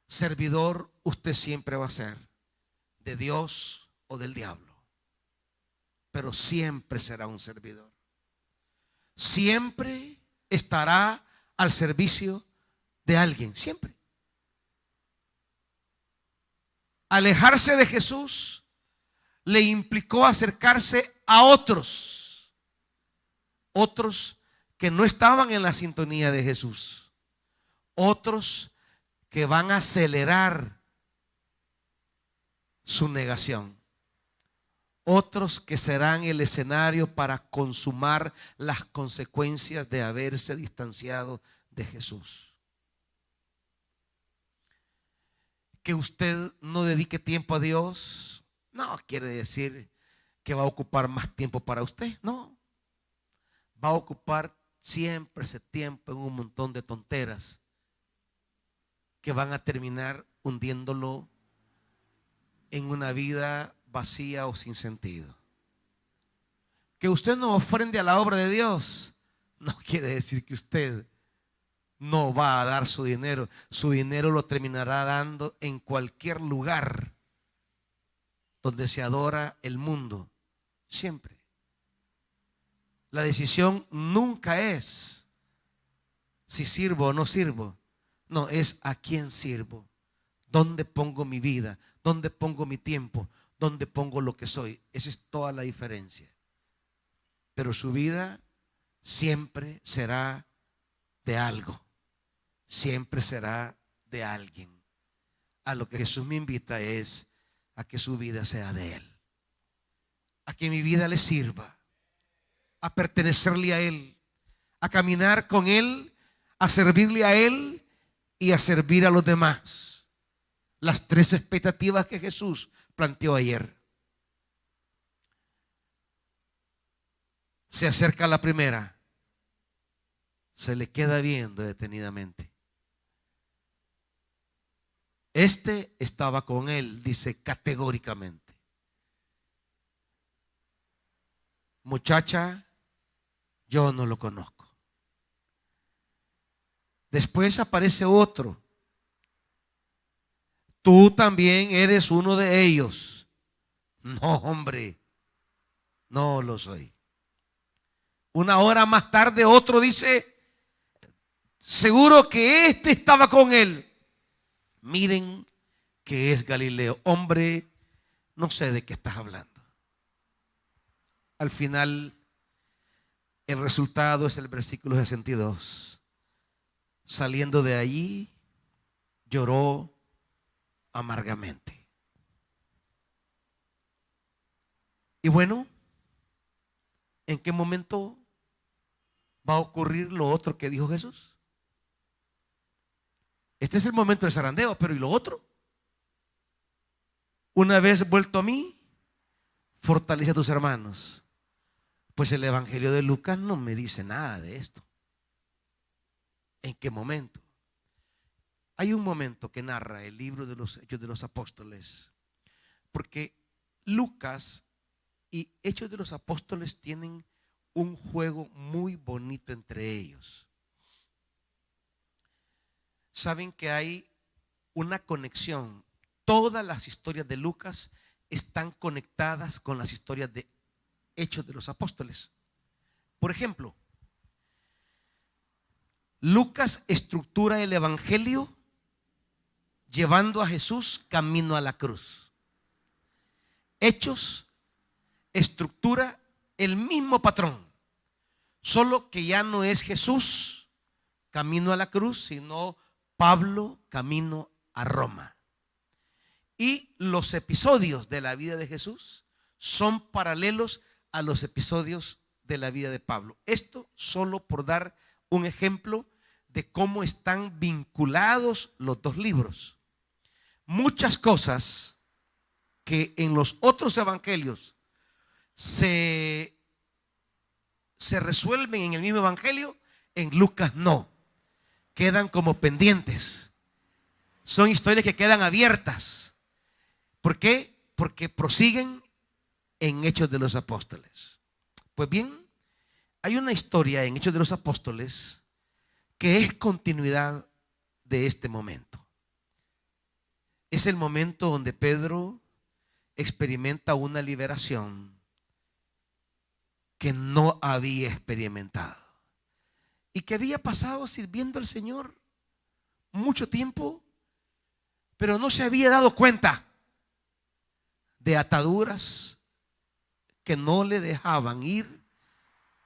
Servidor usted siempre va a ser, de Dios o del diablo, pero siempre será un servidor. Siempre estará al servicio de alguien, siempre. Alejarse de Jesús le implicó acercarse a otros que no estaban en la sintonía de Jesús, otros que van a acelerar su negación, otros que serán el escenario para consumar las consecuencias de haberse distanciado de Jesús. Que usted no dedique tiempo a Dios no quiere decir que va a ocupar más tiempo para usted, no. Va a ocupar siempre ese tiempo en un montón de tonteras que van a terminar hundiéndolo en una vida vacía o sin sentido. Que usted no ofrende a la obra de Dios no quiere decir que usted no va a dar su dinero. Su dinero lo terminará dando en cualquier lugar donde se adora el mundo. Siempre. La decisión nunca es si sirvo o no sirvo. No, es a quién sirvo. ¿Dónde pongo mi vida? ¿Dónde pongo mi tiempo? ¿Dónde pongo lo que soy? Esa es toda la diferencia. Pero su vida siempre será de algo. Siempre será de alguien. A lo que Jesús me invita es a que su vida sea de Él. A que mi vida le sirva. A pertenecerle a Él. A caminar con Él. A servirle a Él y a servir a los demás. Las tres expectativas que Jesús planteó ayer. Se acerca la primera. Se le queda viendo detenidamente. Este estaba con él, dice categóricamente. Muchacha, yo no lo conozco. Después aparece otro. Tú también eres uno de ellos. No, hombre, no lo soy. Una hora más tarde otro dice, seguro que este estaba con él. Miren que es Galileo. Hombre, no sé de qué estás hablando. Al final, el resultado es el versículo 62. Saliendo de allí, lloró amargamente. Y bueno, ¿en qué momento va a ocurrir lo otro que dijo Jesús? Este es el momento del zarandeo, pero ¿y lo otro? Una vez vuelto a mí, fortalece a tus hermanos. Pues el Evangelio de Lucas no me dice nada de esto. ¿En qué momento? Hay un momento que narra el libro de los Hechos de los Apóstoles, porque Lucas y Hechos de los Apóstoles tienen un juego muy bonito entre ellos. Saben que hay una conexión. Todas las historias de Lucas están conectadas con las historias de Hechos de los Apóstoles. Por ejemplo, Lucas estructura el Evangelio llevando a Jesús camino a la cruz. Hechos estructura el mismo patrón, solo que ya no es Jesús camino a la cruz, sino Pablo camino a Roma. Y los episodios de la vida de Jesús son paralelos a los episodios de la vida de Pablo. Esto solo por dar un ejemplo de cómo están vinculados los dos libros. Muchas cosas que en los otros evangelios se resuelven en el mismo evangelio, en Lucas no. Quedan como pendientes. Son historias que quedan abiertas. ¿Por qué? Porque prosiguen en Hechos de los Apóstoles. Pues bien, hay una historia en Hechos de los Apóstoles que es continuidad de este momento. Es el momento donde Pedro experimenta una liberación que no había experimentado y que había pasado sirviendo al Señor mucho tiempo, pero no se había dado cuenta de ataduras que no le dejaban ir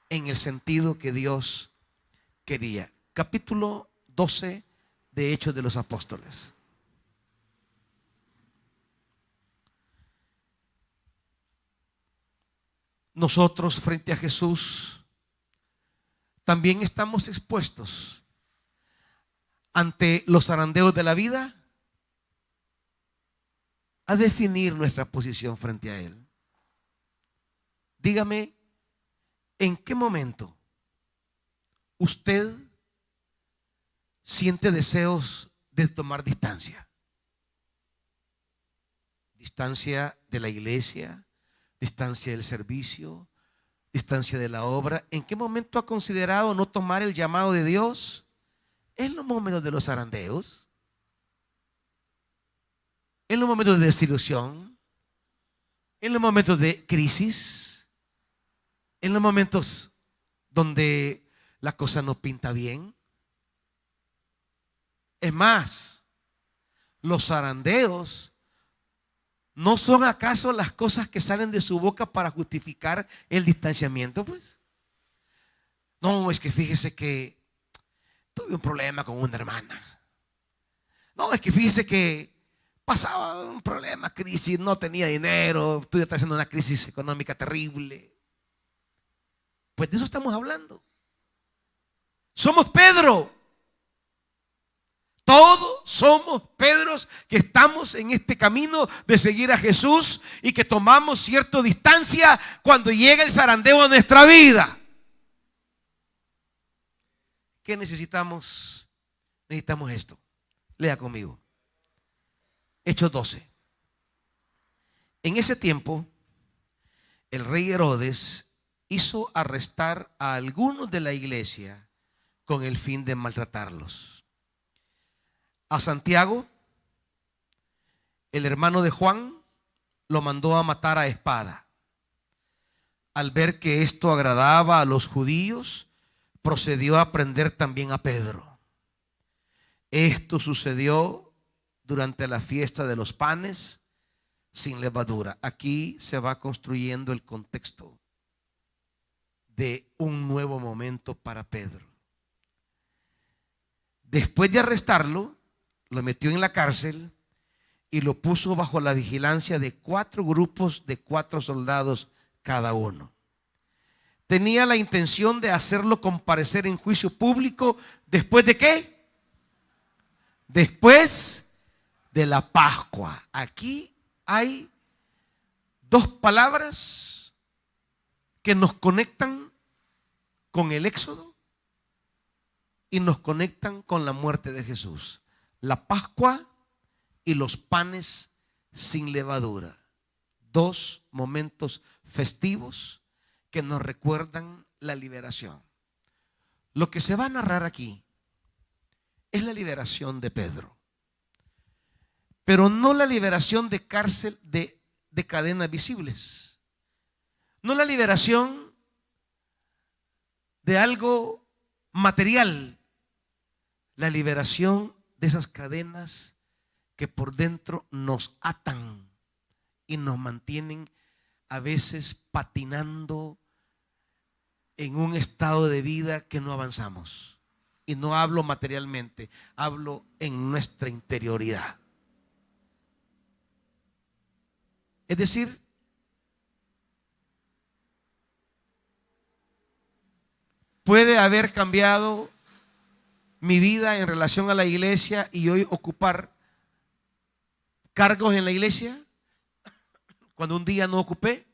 en el sentido que Dios quería. Capítulo 12 de Hechos de los Apóstoles. Nosotros frente a Jesús también estamos expuestos ante los zarandeos de la vida a definir nuestra posición frente a Él. Dígame, ¿en qué momento usted siente deseos de tomar distancia? Distancia de la iglesia, distancia del servicio, distancia de la obra. ¿En qué momento ha considerado no tomar el llamado de Dios? En los momentos de los zarandeos, en los momentos de desilusión, en los momentos de crisis, en los momentos donde la cosa no pinta bien. Es más, los zarandeos ¿no son acaso las cosas que salen de su boca para justificar el distanciamiento? Pues no, es que fíjese que tuve un problema con una hermana. No, es que fíjese que pasaba un problema, crisis, no tenía dinero, estoy haciendo una crisis económica terrible. Pues de eso estamos hablando. Somos Pedro. Todos somos Pedros que estamos en este camino de seguir a Jesús y que tomamos cierta distancia cuando llega el zarandeo a nuestra vida. ¿Qué necesitamos? Necesitamos esto. Lea conmigo. Hechos 12. En ese tiempo, el rey Herodes hizo arrestar a algunos de la iglesia con el fin de maltratarlos. A Santiago, el hermano de Juan, lo mandó a matar a espada. Al ver que esto agradaba a los judíos, procedió a prender también a Pedro. Esto sucedió durante la fiesta de los panes sin levadura. Aquí se va construyendo el contexto de un nuevo momento para Pedro. Después de arrestarlo, lo metió en la cárcel y lo puso bajo la vigilancia de 4 grupos de 4 soldados cada uno. Tenía la intención de hacerlo comparecer en juicio público. ¿Después de qué? Después de la Pascua. Aquí hay 2 palabras que nos conectan con el Éxodo y nos conectan con la muerte de Jesús. La Pascua y los panes sin levadura. 2 momentos festivos que nos recuerdan la liberación. Lo que se va a narrar aquí es la liberación de Pedro, pero no la liberación de cárcel, de cadenas visibles, no la liberación de algo material, la liberación de esas cadenas que por dentro nos atan y nos mantienen a veces patinando en un estado de vida que no avanzamos. Y no hablo materialmente, hablo en nuestra interioridad. Es decir, puede haber cambiado mi vida en relación a la iglesia y hoy ocupar cargos en la iglesia cuando un día no ocupé.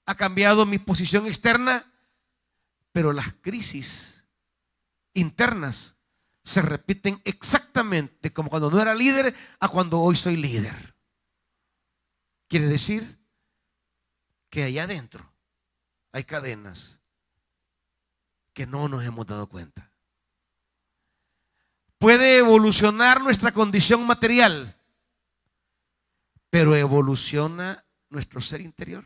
Ha cambiado mi posición externa, pero las crisis internas se repiten exactamente como cuando no era líder a cuando hoy soy líder. Quiere decir que allá adentro hay cadenas que no nos hemos dado cuenta. Puede evolucionar nuestra condición material, pero evoluciona nuestro ser interior.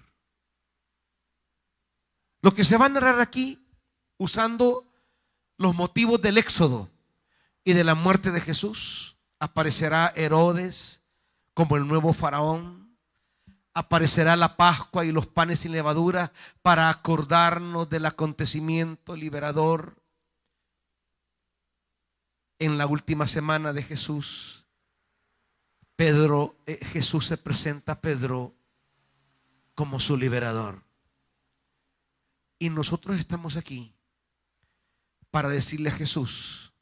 Lo que se va a narrar aquí, usando los motivos del Éxodo y de la muerte de Jesús, aparecerá Herodes como el nuevo faraón, aparecerá la Pascua y los panes sin levadura para acordarnos del acontecimiento liberador. En la última semana de Jesús, Jesús se presenta a Pedro como su liberador. Y nosotros estamos aquí para decirle a Jesús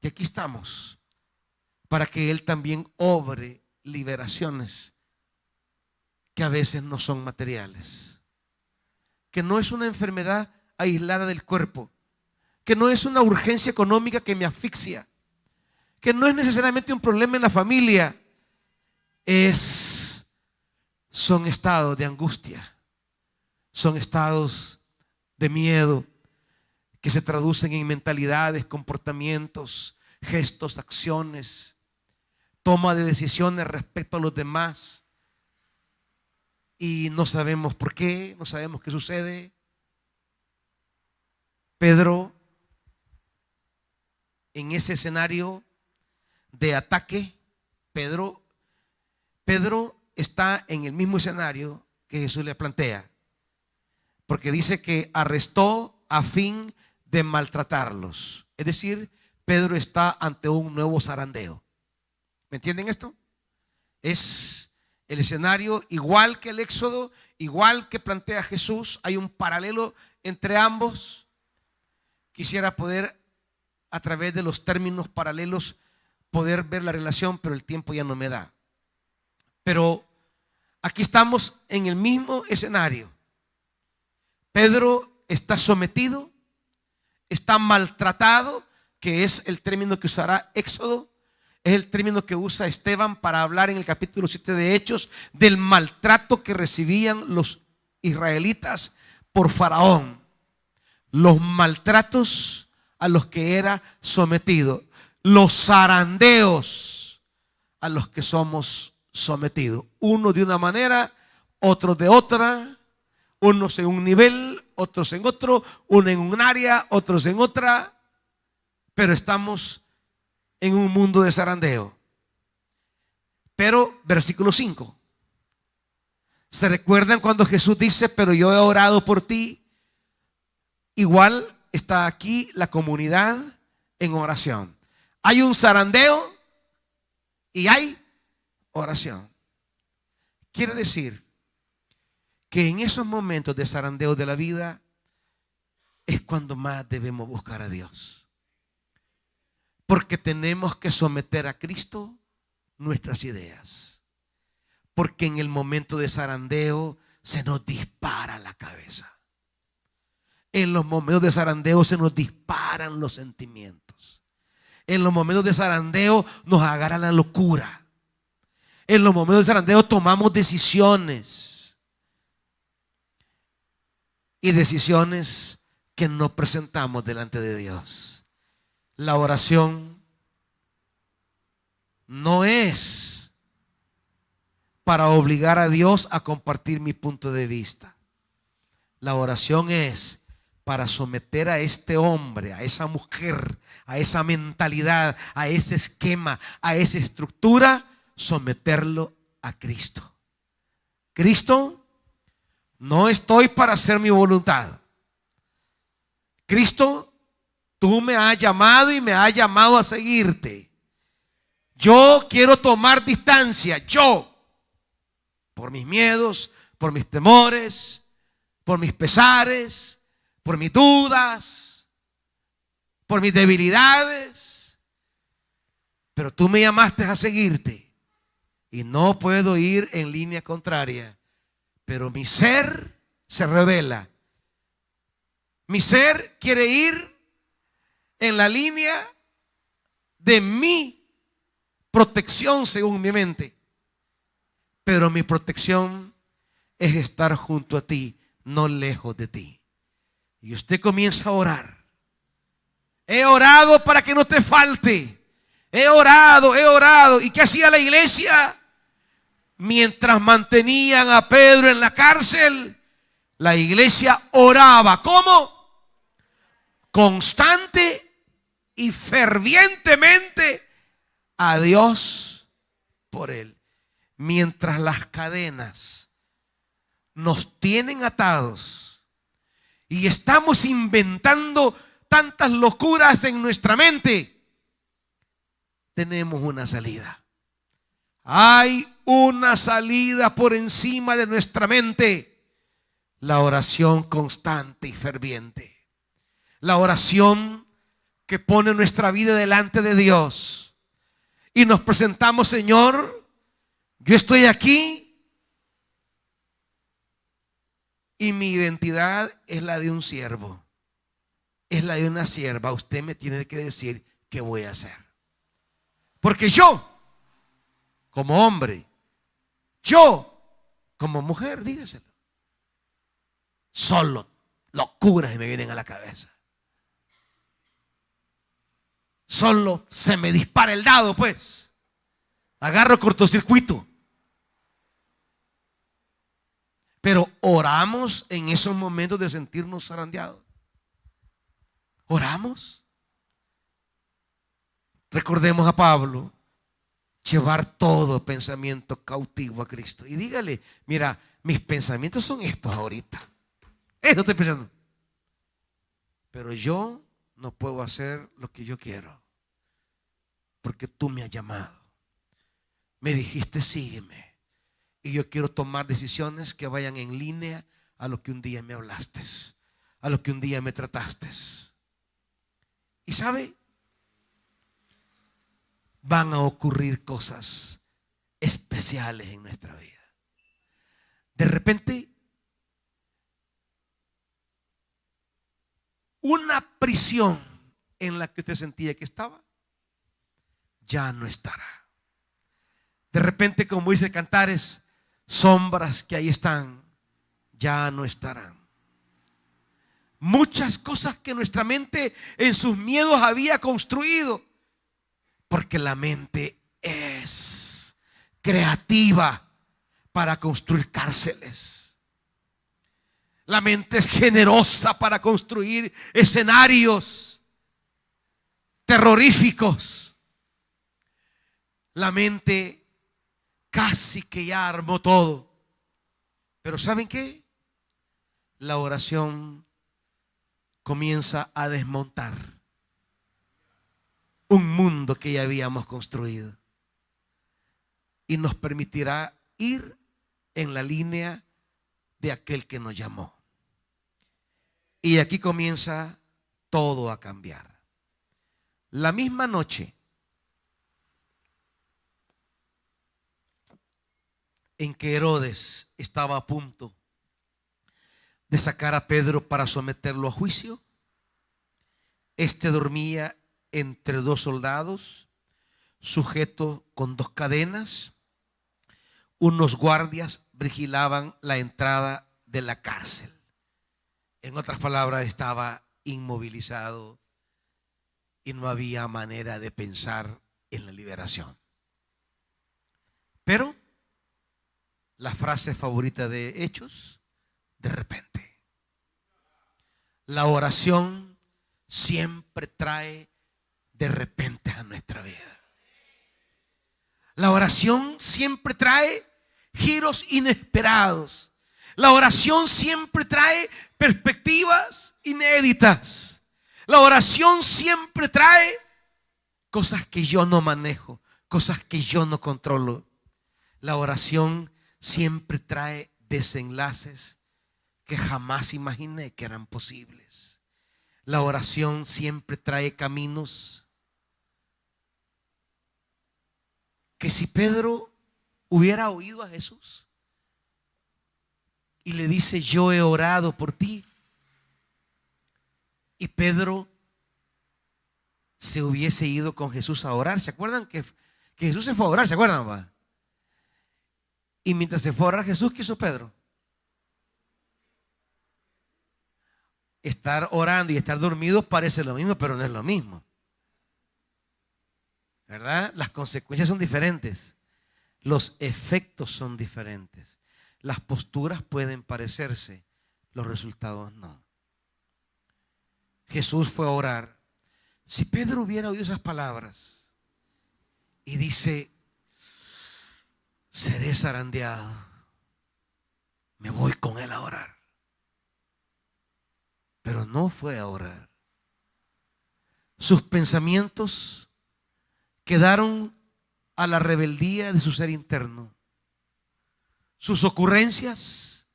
que aquí estamos para que Él también obre liberaciones que a veces no son materiales, que no es una enfermedad aislada del cuerpo, que no es una urgencia económica que me asfixia, que no es necesariamente un problema en la familia, son estados de angustia, Son estados de miedo que se traducen en mentalidades, comportamientos, gestos, acciones, toma de decisiones respecto a los demás. Y no sabemos por qué, no sabemos qué sucede. Pedro, en ese escenario de ataque, Pedro está en el mismo escenario que Jesús le plantea, porque dice que arrestó a fin de maltratarlos. Es decir, Pedro está ante un nuevo zarandeo. ¿Me entienden esto? Es el escenario igual que el Éxodo, igual que plantea Jesús. Hay un paralelo entre ambos. Quisiera poder, a través de los términos paralelos, poder ver la relación, pero el tiempo ya no me da. Pero aquí estamos en el mismo escenario. Pedro está sometido, está maltratado, que es el término que usará Éxodo, es el término que usa Esteban para hablar en el capítulo 7 de Hechos del maltrato que recibían los israelitas por Faraón, los maltratos a los que era sometido, los zarandeos a los que somos sometidos, uno de una manera, otro de otra, unos en un nivel, otros en otro, uno en un área, otros en otra, pero estamos en un mundo de zarandeo. Pero versículo 5, ¿se recuerdan cuando Jesús dice, pero yo he orado por ti? Igual está aquí la comunidad en oración. Hay un zarandeo y hay oración. Quiere decir que en esos momentos de zarandeo de la vida es cuando más debemos buscar a Dios. Porque tenemos que someter a Cristo nuestras ideas. Porque en el momento de zarandeo se nos dispara la cabeza. En los momentos de zarandeo se nos disparan los sentimientos. En los momentos de zarandeo nos agarra la locura. En los momentos de zarandeo tomamos decisiones. Y decisiones que no presentamos delante de Dios. La oración no es para obligar a Dios a compartir mi punto de vista. La oración es para someter a este hombre, a esa mujer, a esa mentalidad, a ese esquema, a esa estructura, someterlo a Cristo. Cristo, no estoy para hacer mi voluntad. Cristo, tú me has llamado y me has llamado a seguirte. Yo quiero tomar distancia, yo, por mis miedos, por mis temores, por mis pesares, por mis dudas, por mis debilidades. Pero tú me llamaste a seguirte y no puedo ir en línea contraria. Pero mi ser se revela. Mi ser quiere ir en la línea de mi protección según mi mente. Pero mi protección es estar junto a ti, no lejos de ti. Y usted comienza a orar. He orado para que no te falte. He orado. ¿Y qué hacía la iglesia? Mientras mantenían a Pedro en la cárcel, la iglesia oraba. ¿Cómo? Constante y fervientemente a Dios por él. Mientras las cadenas nos tienen atados y estamos inventando tantas locuras en nuestra mente, tenemos una salida. Hay una salida por encima de nuestra mente: la oración constante y ferviente. La oración que pone nuestra vida delante de Dios y nos presentamos: Señor, yo estoy aquí y mi identidad es la de un siervo, es la de una sierva. Usted me tiene que decir qué voy a hacer, porque yo como hombre, yo como mujer, dígaselo, Solo locuras me vienen a la cabeza. Solo se me dispara el dado, pues. Agarro cortocircuito. Pero oramos en esos momentos de sentirnos zarandeados. Oramos. Recordemos a Pablo, llevar todo pensamiento cautivo a Cristo. Y dígale, mira, mis pensamientos son estos ahorita. Esto estoy pensando. Pero yo no puedo hacer lo que yo quiero. Porque tú me has llamado. Me dijiste, sígueme. Y yo quiero tomar decisiones que vayan en línea a lo que un día me hablaste, a lo que un día me trataste. Y sabe, van a ocurrir cosas especiales en nuestra vida. De repente, una prisión en la que usted sentía que estaba, ya no estará. De repente, como dice Cantares, sombras que ahí están, ya no estarán. Muchas cosas que nuestra mente en sus miedos había construido, porque la mente es creativa para construir cárceles. La mente es generosa para construir escenarios terroríficos. La mente casi que ya armó todo. Pero ¿saben qué? La oración comienza a desmontar un mundo que ya habíamos construido y nos permitirá ir en la línea de aquel que nos llamó. Y aquí comienza todo a cambiar. La misma noche en que Herodes estaba a punto de sacar a Pedro para someterlo a juicio, este dormía entre dos soldados, sujeto con dos cadenas. Unos guardias vigilaban la entrada de la cárcel. En otras palabras, estaba inmovilizado y no había manera de pensar en la liberación. Pero la frase favorita de Hechos, de repente. La oración siempre trae de repente a nuestra vida. La oración siempre trae giros inesperados. La oración siempre trae perspectivas inéditas. La oración siempre trae cosas que yo no manejo, cosas que yo no controlo. La oración siempre trae desenlaces que jamás imaginé que eran posibles. La oración siempre trae caminos que si Pedro hubiera oído a Jesús y le dice, yo he orado por ti, y Pedro se hubiese ido con Jesús a orar. ¿Se acuerdan que Jesús se fue a orar? ¿Se acuerdan, va? Y mientras se fue a orar Jesús, ¿qué hizo Pedro? Estar orando y estar dormido parece lo mismo, pero no es lo mismo, ¿verdad? Las consecuencias son diferentes. Los efectos son diferentes. Las posturas pueden parecerse, los resultados no. Jesús fue a orar. Si Pedro hubiera oído esas palabras y dice, seré zarandeado, me voy con él a orar. Pero no fue a orar. Sus pensamientos quedaron a la rebeldía de su ser interno. Sus ocurrencias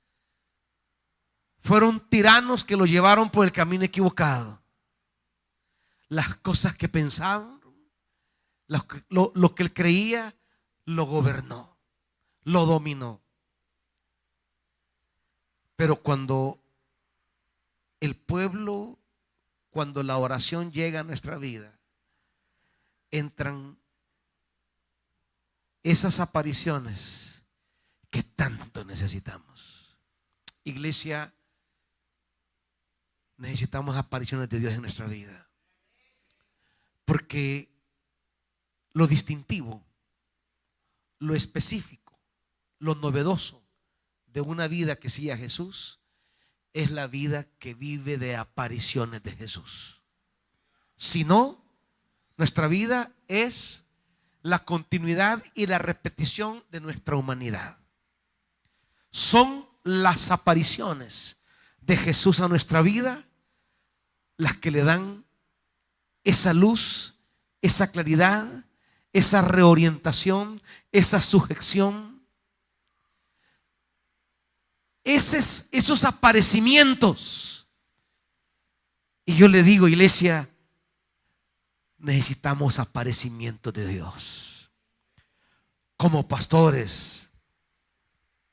fueron tiranos que lo llevaron por el camino equivocado. Las cosas que pensaban, lo que él creía, lo gobernó, lo dominó. Pero cuando el pueblo, cuando la oración llega a nuestra vida, entran esas apariciones que tanto necesitamos. Iglesia, necesitamos apariciones de Dios en nuestra vida. Porque lo distintivo, lo específico, lo novedoso de una vida que sigue a Jesús es la vida que vive de apariciones de Jesús. Si no, nuestra vida es la continuidad y la repetición de nuestra humanidad. Son las apariciones de Jesús a nuestra vida las que le dan esa luz, esa claridad, esa reorientación, esa sujeción. Esos aparecimientos. Y yo le digo, iglesia, necesitamos aparecimientos de Dios. Como pastores,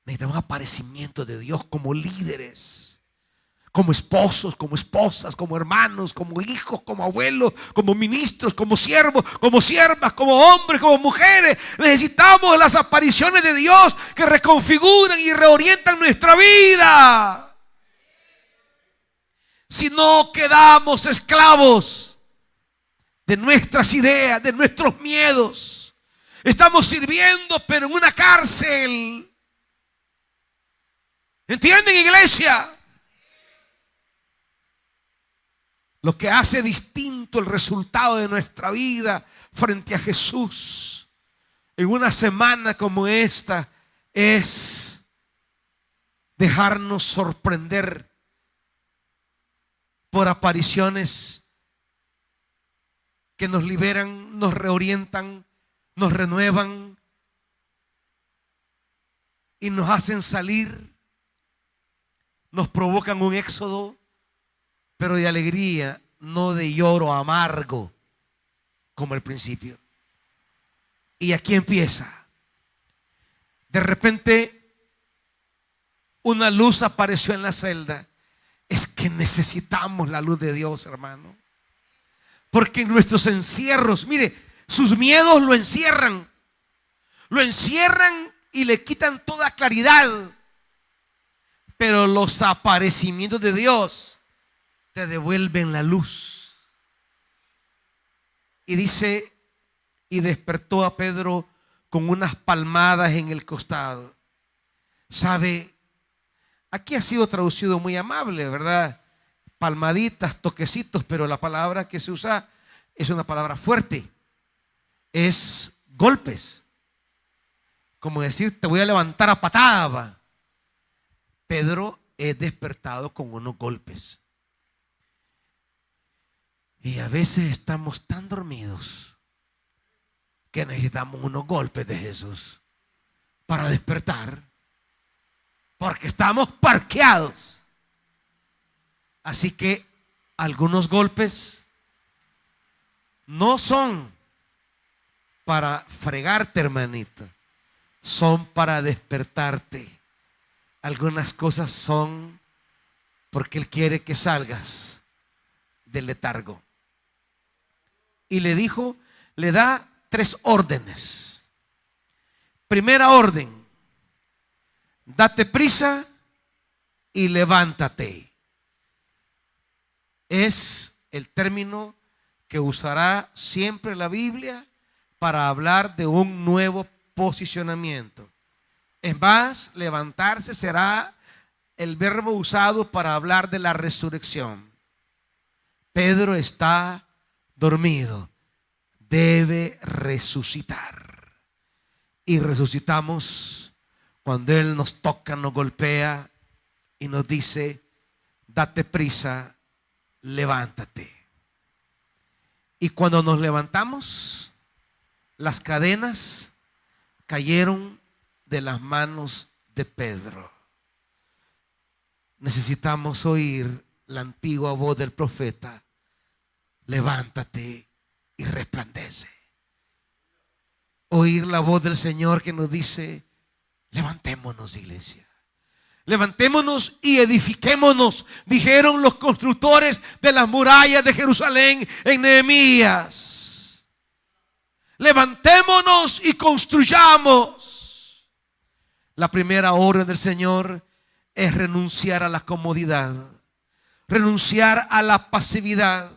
necesitamos aparecimientos de Dios como líderes, como esposos, como esposas, como hermanos, como hijos, como abuelos, como ministros, como siervos, como siervas, como hombres, como mujeres. Necesitamos las apariciones de Dios que reconfiguran y reorientan nuestra vida. Si no, quedamos esclavos de nuestras ideas, de nuestros miedos. Estamos sirviendo, pero en una cárcel. ¿Entienden, iglesia? Lo que hace distinto el resultado de nuestra vida frente a Jesús en una semana como esta es dejarnos sorprender por apariciones que nos liberan, nos reorientan, nos renuevan y nos hacen salir, nos provocan un éxodo, pero de alegría, no de lloro amargo como al principio. Y aquí empieza. De repente una luz apareció en la celda. Es que necesitamos la luz de Dios, hermano. Porque en nuestros encierros, mire, sus miedos lo encierran. Lo encierran y le quitan toda claridad. Pero los aparecimientos de Dios te devuelven la luz. Y dice, y despertó a Pedro con unas palmadas en el costado. ¿Sabe? Aquí ha sido traducido muy amable, ¿verdad? Palmaditas, toquecitos, pero la palabra que se usa es una palabra fuerte. Es golpes. Como decir, te voy a levantar a patada. Pedro es despertado con unos golpes. Y a veces estamos tan dormidos que necesitamos unos golpes de Jesús para despertar. Porque estamos parqueados. Así que algunos golpes no son para fregarte, hermanito. Son para despertarte. Algunas cosas son porque Él quiere que salgas del letargo. Y le dijo, le da 3 órdenes. Primera orden: date prisa y levántate. Es el término que usará siempre la Biblia para hablar de un nuevo posicionamiento. Es más, levantarse será el verbo usado para hablar de la resurrección. Pedro está dormido, debe resucitar. Y resucitamos cuando Él nos toca, nos golpea y nos dice, date prisa, levántate. Y cuando nos levantamos, las cadenas cayeron de las manos de Pedro. Necesitamos oír la antigua voz del profeta: levántate y resplandece. Oír la voz del Señor que nos dice: levantémonos, iglesia. Levantémonos y edifiquémonos, dijeron los constructores de las murallas de Jerusalén en Nehemías. Levantémonos y construyamos. La primera orden del Señor es renunciar a la comodidad, renunciar a la pasividad,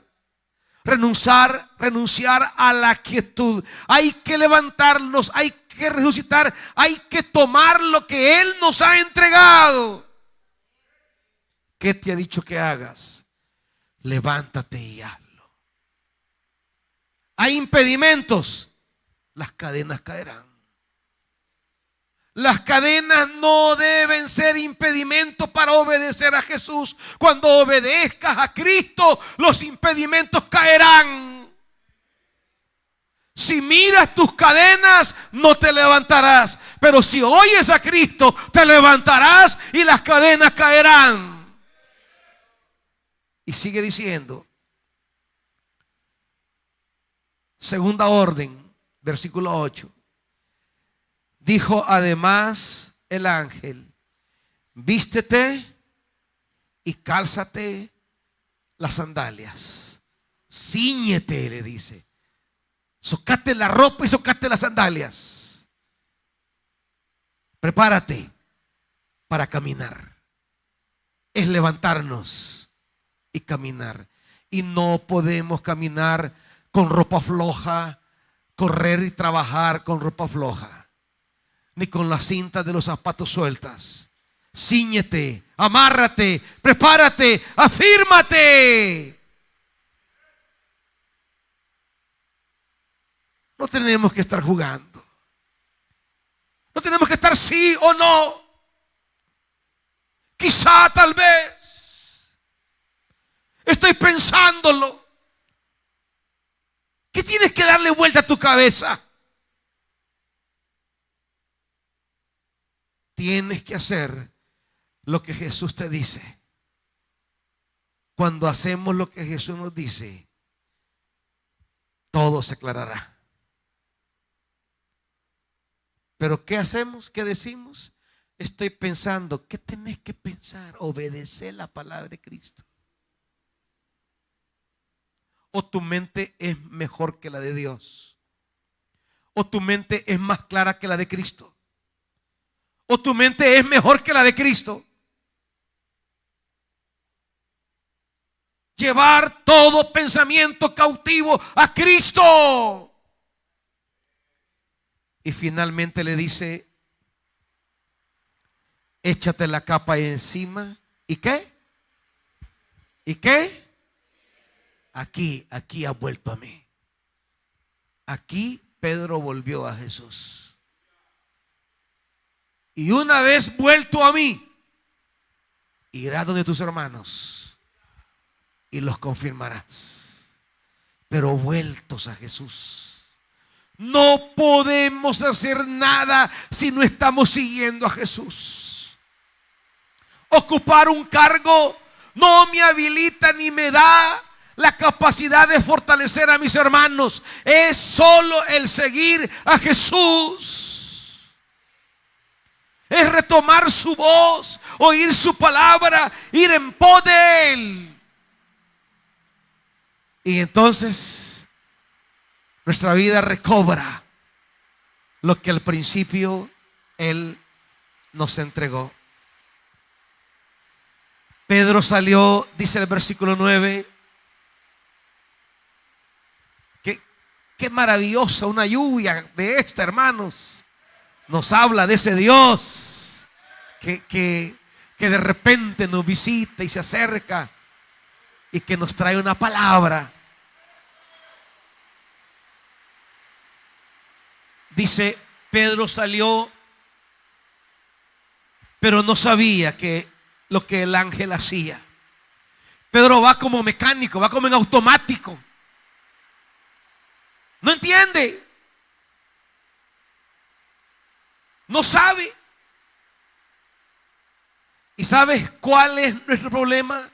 renunciar a la quietud. Hay que levantarnos, hay que resucitar, hay que tomar lo que Él nos ha entregado. ¿Qué te ha dicho que hagas? Levántate y hazlo. Hay impedimentos, las cadenas caerán. Las cadenas no deben ser impedimentos para obedecer a Jesús. Cuando obedezcas a Cristo, los impedimentos caerán. Si miras tus cadenas, no te levantarás. Pero si oyes a Cristo, te levantarás y las cadenas caerán. Y sigue diciendo, segunda orden, versículo 8. Dijo además el ángel: vístete y cálzate las sandalias. Cíñete, le dice. Socate la ropa y socate las sandalias. Prepárate para caminar. Es levantarnos y caminar. Y no podemos caminar con ropa floja, correr y trabajar con ropa floja, ni con las cintas de los zapatos sueltas. Cíñete, amárrate, prepárate, afírmate. No tenemos que estar jugando. No tenemos que estar sí o no. Quizá, tal vez. Estoy pensándolo. ¿Qué tienes que darle vuelta a tu cabeza? Tienes que hacer lo que Jesús te dice. Cuando hacemos lo que Jesús nos dice, todo se aclarará. Pero ¿qué hacemos? ¿Qué decimos? Estoy pensando. ¿Qué tenés que pensar? Obedecer la palabra de Cristo. O tu mente es mejor que la de Dios. O tu mente es más clara que la de Cristo. O tu mente es mejor que la de Cristo. Llevar todo pensamiento cautivo a Cristo. Y finalmente le dice: échate la capa encima. ¿Y qué? ¿Y qué? Aquí ha vuelto a mí. Aquí Pedro volvió a Jesús. Y una vez vuelto a mí, irás donde tus hermanos y los confirmarás. Pero vueltos a Jesús, no podemos hacer nada si no estamos siguiendo a Jesús. Ocupar un cargo no me habilita ni me da la capacidad de fortalecer a mis hermanos. Es solo el seguir a Jesús. Es retomar su voz, oír su palabra, ir en pos de Él. Y entonces nuestra vida recobra lo que al principio Él nos entregó. Pedro salió, dice el versículo 9. Qué maravillosa una lluvia de esta, hermanos. Nos habla de ese Dios que de repente nos visita y se acerca y que nos trae una palabra. Dice, Pedro salió, pero no sabía lo que el ángel hacía. Pedro va como mecánico, va como en automático. No entiende. No sabe. ¿Y sabes cuál es nuestro problema?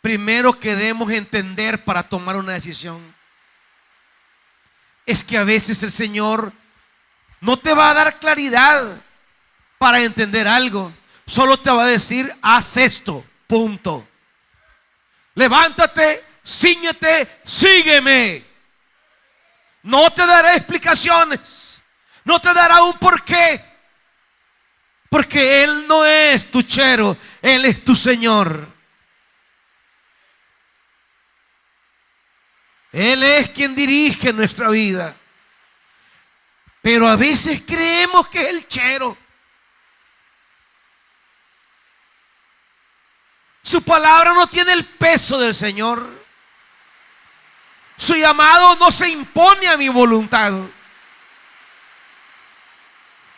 Primero que debemos entender para tomar una decisión. Es que a veces el Señor no te va a dar claridad para entender algo. Solo te va a decir: haz esto, punto. Levántate, cíñete, sígueme. No te dará explicaciones, no te dará un porqué, porque Él no es tu chero, Él es tu Señor. Él es quien dirige nuestra vida. Pero a veces creemos que es el chero. Su palabra no tiene el peso del Señor. Su llamado no se impone a mi voluntad.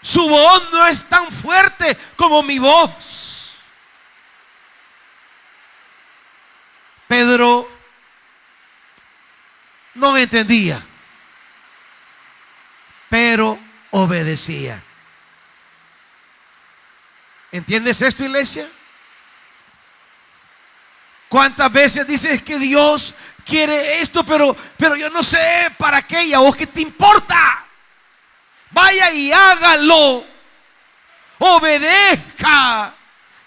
Su voz no es tan fuerte como mi voz. Pedro no entendía, pero obedecía. ¿Entiendes esto, iglesia? ¿Cuántas veces dices que Dios quiere esto, pero yo no sé para qué? ¿Y a vos qué te importa? Vaya y hágalo. Obedezca.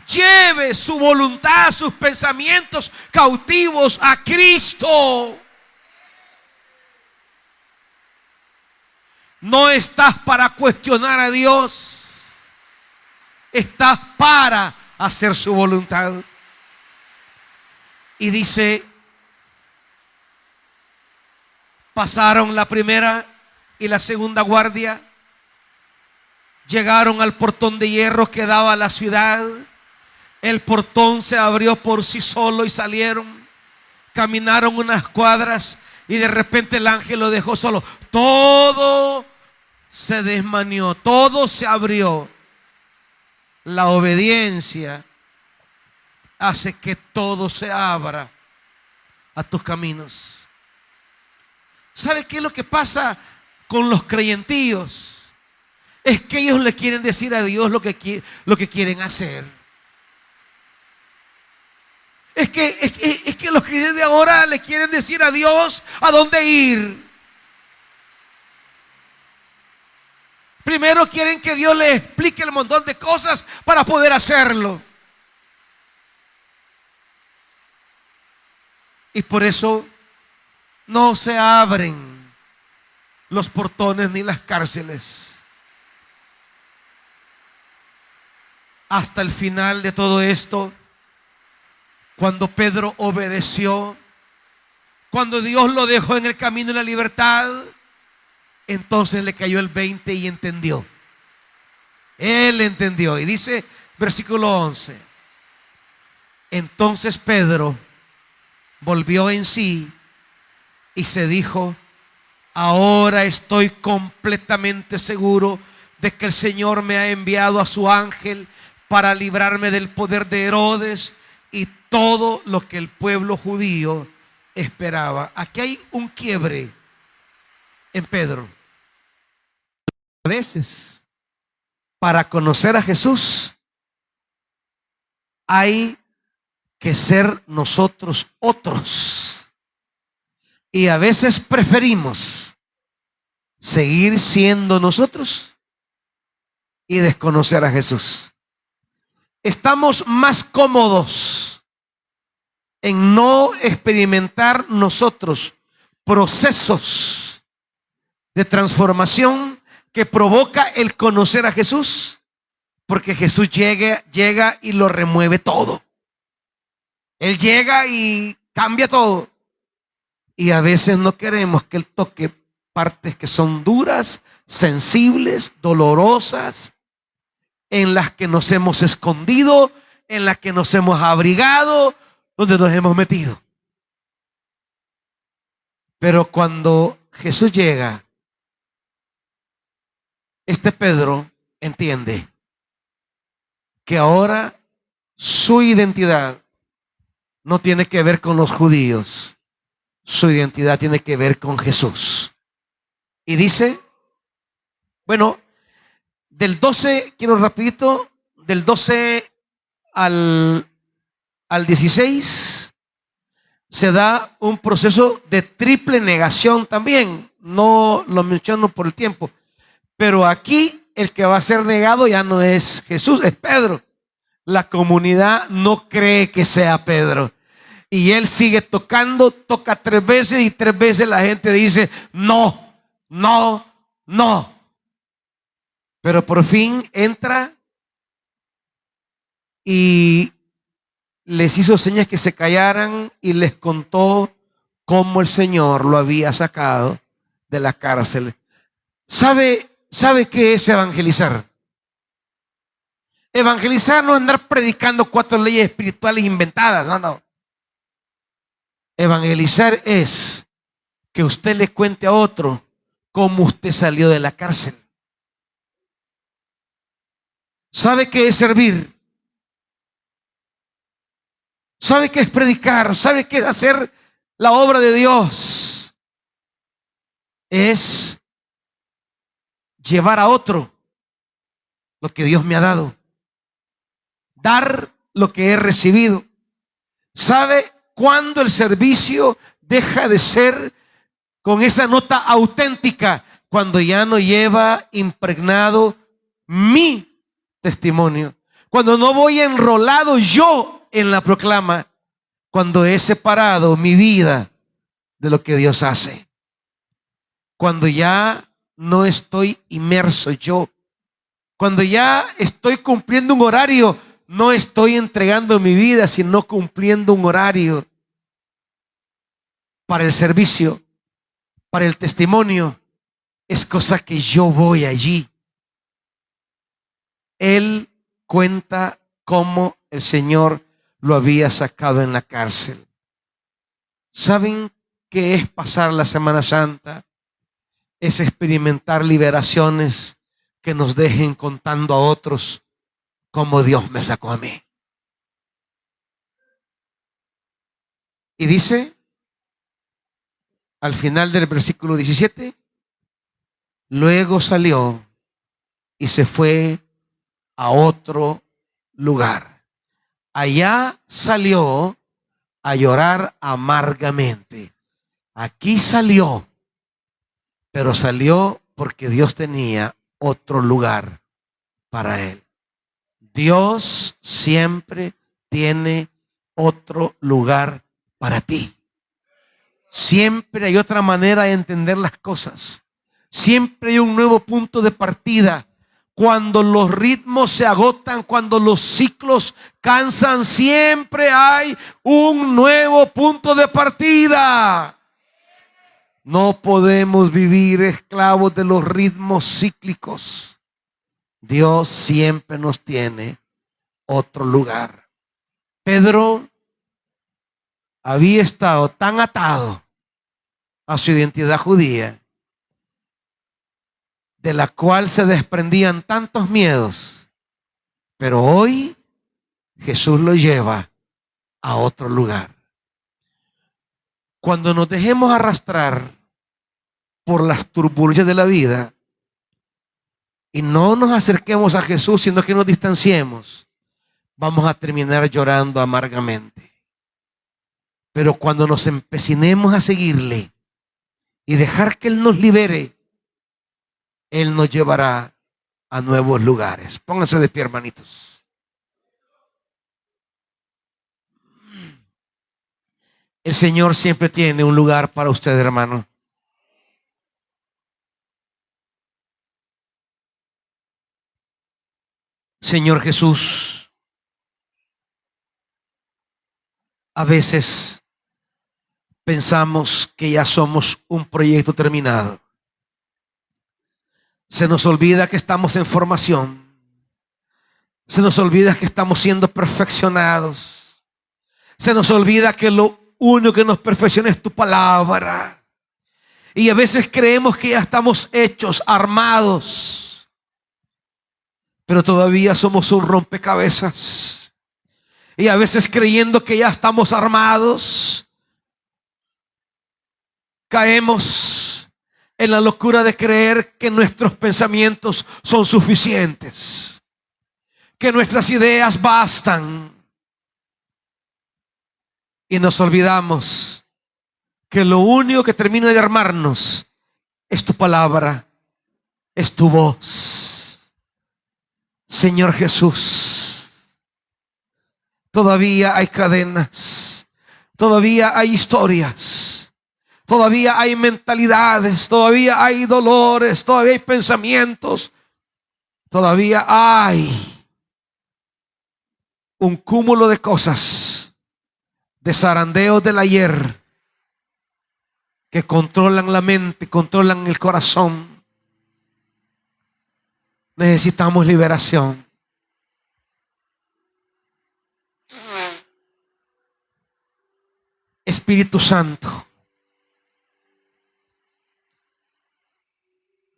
Lleve su voluntad, sus pensamientos cautivos a Cristo. No estás para cuestionar a Dios. Estás para hacer su voluntad. Y dice, pasaron la primera y la segunda guardia, llegaron al portón de hierro que daba a la ciudad. El portón se abrió por sí solo y salieron, caminaron unas cuadras y de repente el ángel lo dejó solo. Todo se desmaneó, todo se abrió. La obediencia hace que todo se abra a tus caminos. ¿Sabe qué es lo que pasa con los creyentíos? Es que ellos le quieren decir a Dios lo que quieren hacer. Es que los creyentes de ahora le quieren decir a Dios a dónde ir. Primero quieren que Dios les explique el montón de cosas para poder hacerlo. Y por eso no se abren los portones ni las cárceles. Hasta el final de todo esto, cuando Pedro obedeció, cuando Dios lo dejó en el camino de la libertad, entonces le cayó el 20 y entendió. Él entendió. Y dice versículo 11: entonces Pedro volvió en sí y se dijo: ahora estoy completamente seguro de que el Señor me ha enviado a su ángel para librarme del poder de Herodes y todo lo que el pueblo judío esperaba. Aquí hay un quiebre en Pedro. A veces, para conocer a Jesús, hay que ser nosotros otros. Y a veces preferimos seguir siendo nosotros y desconocer a Jesús. Estamos más cómodos en no experimentar nosotros procesos de transformación que provoca el conocer a Jesús, porque Jesús llega y lo remueve todo. Él llega y cambia todo. Y a veces no queremos que Él toque partes que son duras, sensibles, dolorosas, en las que nos hemos escondido, en las que nos hemos abrigado, donde nos hemos metido. Pero cuando Jesús llega, este Pedro entiende que ahora su identidad no tiene que ver con los judíos, su identidad tiene que ver con Jesús. Y dice, bueno, del 12, quiero rapidito, del 12 al 16, se da un proceso de triple negación también. No lo menciono por el tiempo, pero aquí el que va a ser negado ya no es Jesús, es Pedro. La comunidad no cree que sea Pedro. Y él sigue tocando, toca 3 veces y 3 veces la gente dice no, no, no. Pero por fin entra y les hizo señas que se callaran y les contó cómo el Señor lo había sacado de la cárcel. ¿Sabe qué es evangelizar? Evangelizar no es andar predicando 4 leyes espirituales inventadas, no. Evangelizar es que usted le cuente a otro cómo usted salió de la cárcel. ¿Sabe qué es servir? ¿Sabe qué es predicar? ¿Sabe qué es hacer la obra de Dios? Es llevar a otro lo que Dios me ha dado. Dar lo que he recibido. ¿Sabe cuándo el servicio deja de ser con esa nota auténtica? Cuando ya no lleva impregnado mi testimonio. Cuando no voy enrolado yo en la proclama. Cuando he separado mi vida de lo que Dios hace. Cuando ya no estoy inmerso yo. Cuando ya estoy cumpliendo un horario. No estoy entregando mi vida, sino cumpliendo un horario para el servicio, para el testimonio. Es cosa que yo voy allí. Él cuenta cómo el Señor lo había sacado en la cárcel. ¿Saben qué es pasar la Semana Santa? Es experimentar liberaciones que nos dejen contando a otros cómo Dios me sacó a mí. Y dice, al final del versículo 17, luego salió y se fue a otro lugar. Allá salió a llorar amargamente. Aquí salió, pero salió porque Dios tenía otro lugar para él. Dios siempre tiene otro lugar para ti. Siempre hay otra manera de entender las cosas. Siempre hay un nuevo punto de partida. Cuando los ritmos se agotan, cuando los ciclos cansan, siempre hay un nuevo punto de partida. No podemos vivir esclavos de los ritmos cíclicos. Dios siempre nos tiene otro lugar. Pedro había estado tan atado a su identidad judía, de la cual se desprendían tantos miedos, pero hoy Jesús lo lleva a otro lugar. Cuando nos dejemos arrastrar por las turbulencias de la vida y no nos acerquemos a Jesús, sino que nos distanciemos, vamos a terminar llorando amargamente. Pero cuando nos empecinemos a seguirle y dejar que Él nos libere, Él nos llevará a nuevos lugares. Pónganse de pie, hermanitos. El Señor siempre tiene un lugar para usted, hermano. Señor Jesús, a veces pensamos que ya somos un proyecto terminado. Se nos olvida que estamos en formación. Se nos olvida que estamos siendo perfeccionados. Se nos olvida que lo único que nos perfecciona es tu palabra. Y a veces creemos que ya estamos hechos, armados. Pero todavía somos un rompecabezas. Y a veces creyendo que ya estamos armados, caemos en la locura de creer que nuestros pensamientos son suficientes, que nuestras ideas bastan. Y nos olvidamos que lo único que termina de armarnos es tu palabra, es tu voz. Señor Jesús, todavía hay cadenas, todavía hay historias, todavía hay mentalidades, todavía hay dolores, todavía hay pensamientos, todavía hay un cúmulo de cosas, de zarandeos del ayer que controlan la mente, controlan el corazón. Necesitamos liberación. Espíritu Santo,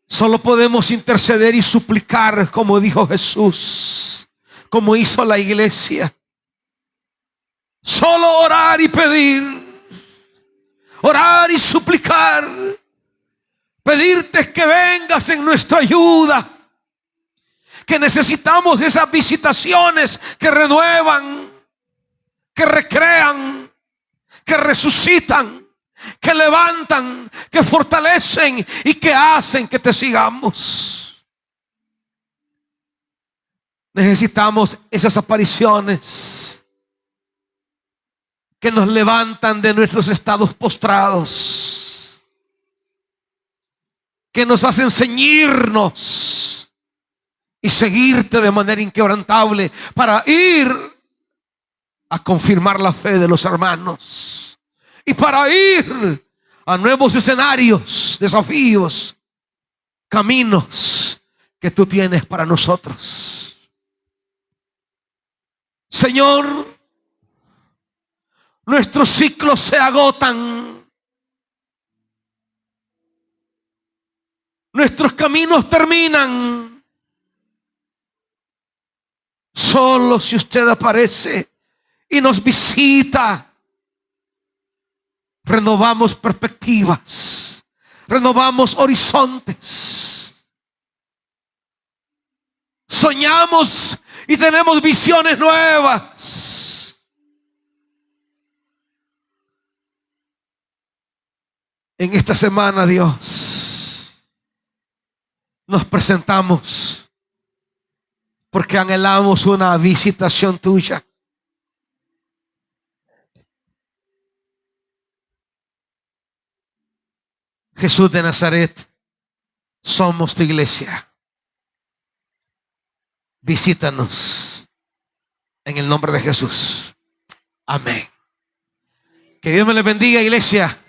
solo podemos interceder y suplicar, como dijo Jesús, como hizo la iglesia. Solo orar y pedir, orar y suplicar, pedirte que vengas en nuestra ayuda, que necesitamos esas visitaciones que renuevan, que recrean, que resucitan, que levantan, que fortalecen y que hacen que te sigamos. Necesitamos esas apariciones que nos levantan de nuestros estados postrados, que nos hacen ceñirnos y seguirte de manera inquebrantable para ir a confirmar la fe de los hermanos y para ir a nuevos escenarios, desafíos, caminos que tú tienes para nosotros. Señor, nuestros ciclos se agotan, nuestros caminos terminan. Solo si usted aparece y nos visita, renovamos perspectivas, renovamos horizontes, soñamos y tenemos visiones nuevas. En esta semana, Dios, nos presentamos porque anhelamos una visitación tuya. Jesús de Nazaret, somos tu iglesia. Visítanos en el nombre de Jesús. Amén. Que Dios me les bendiga, iglesia.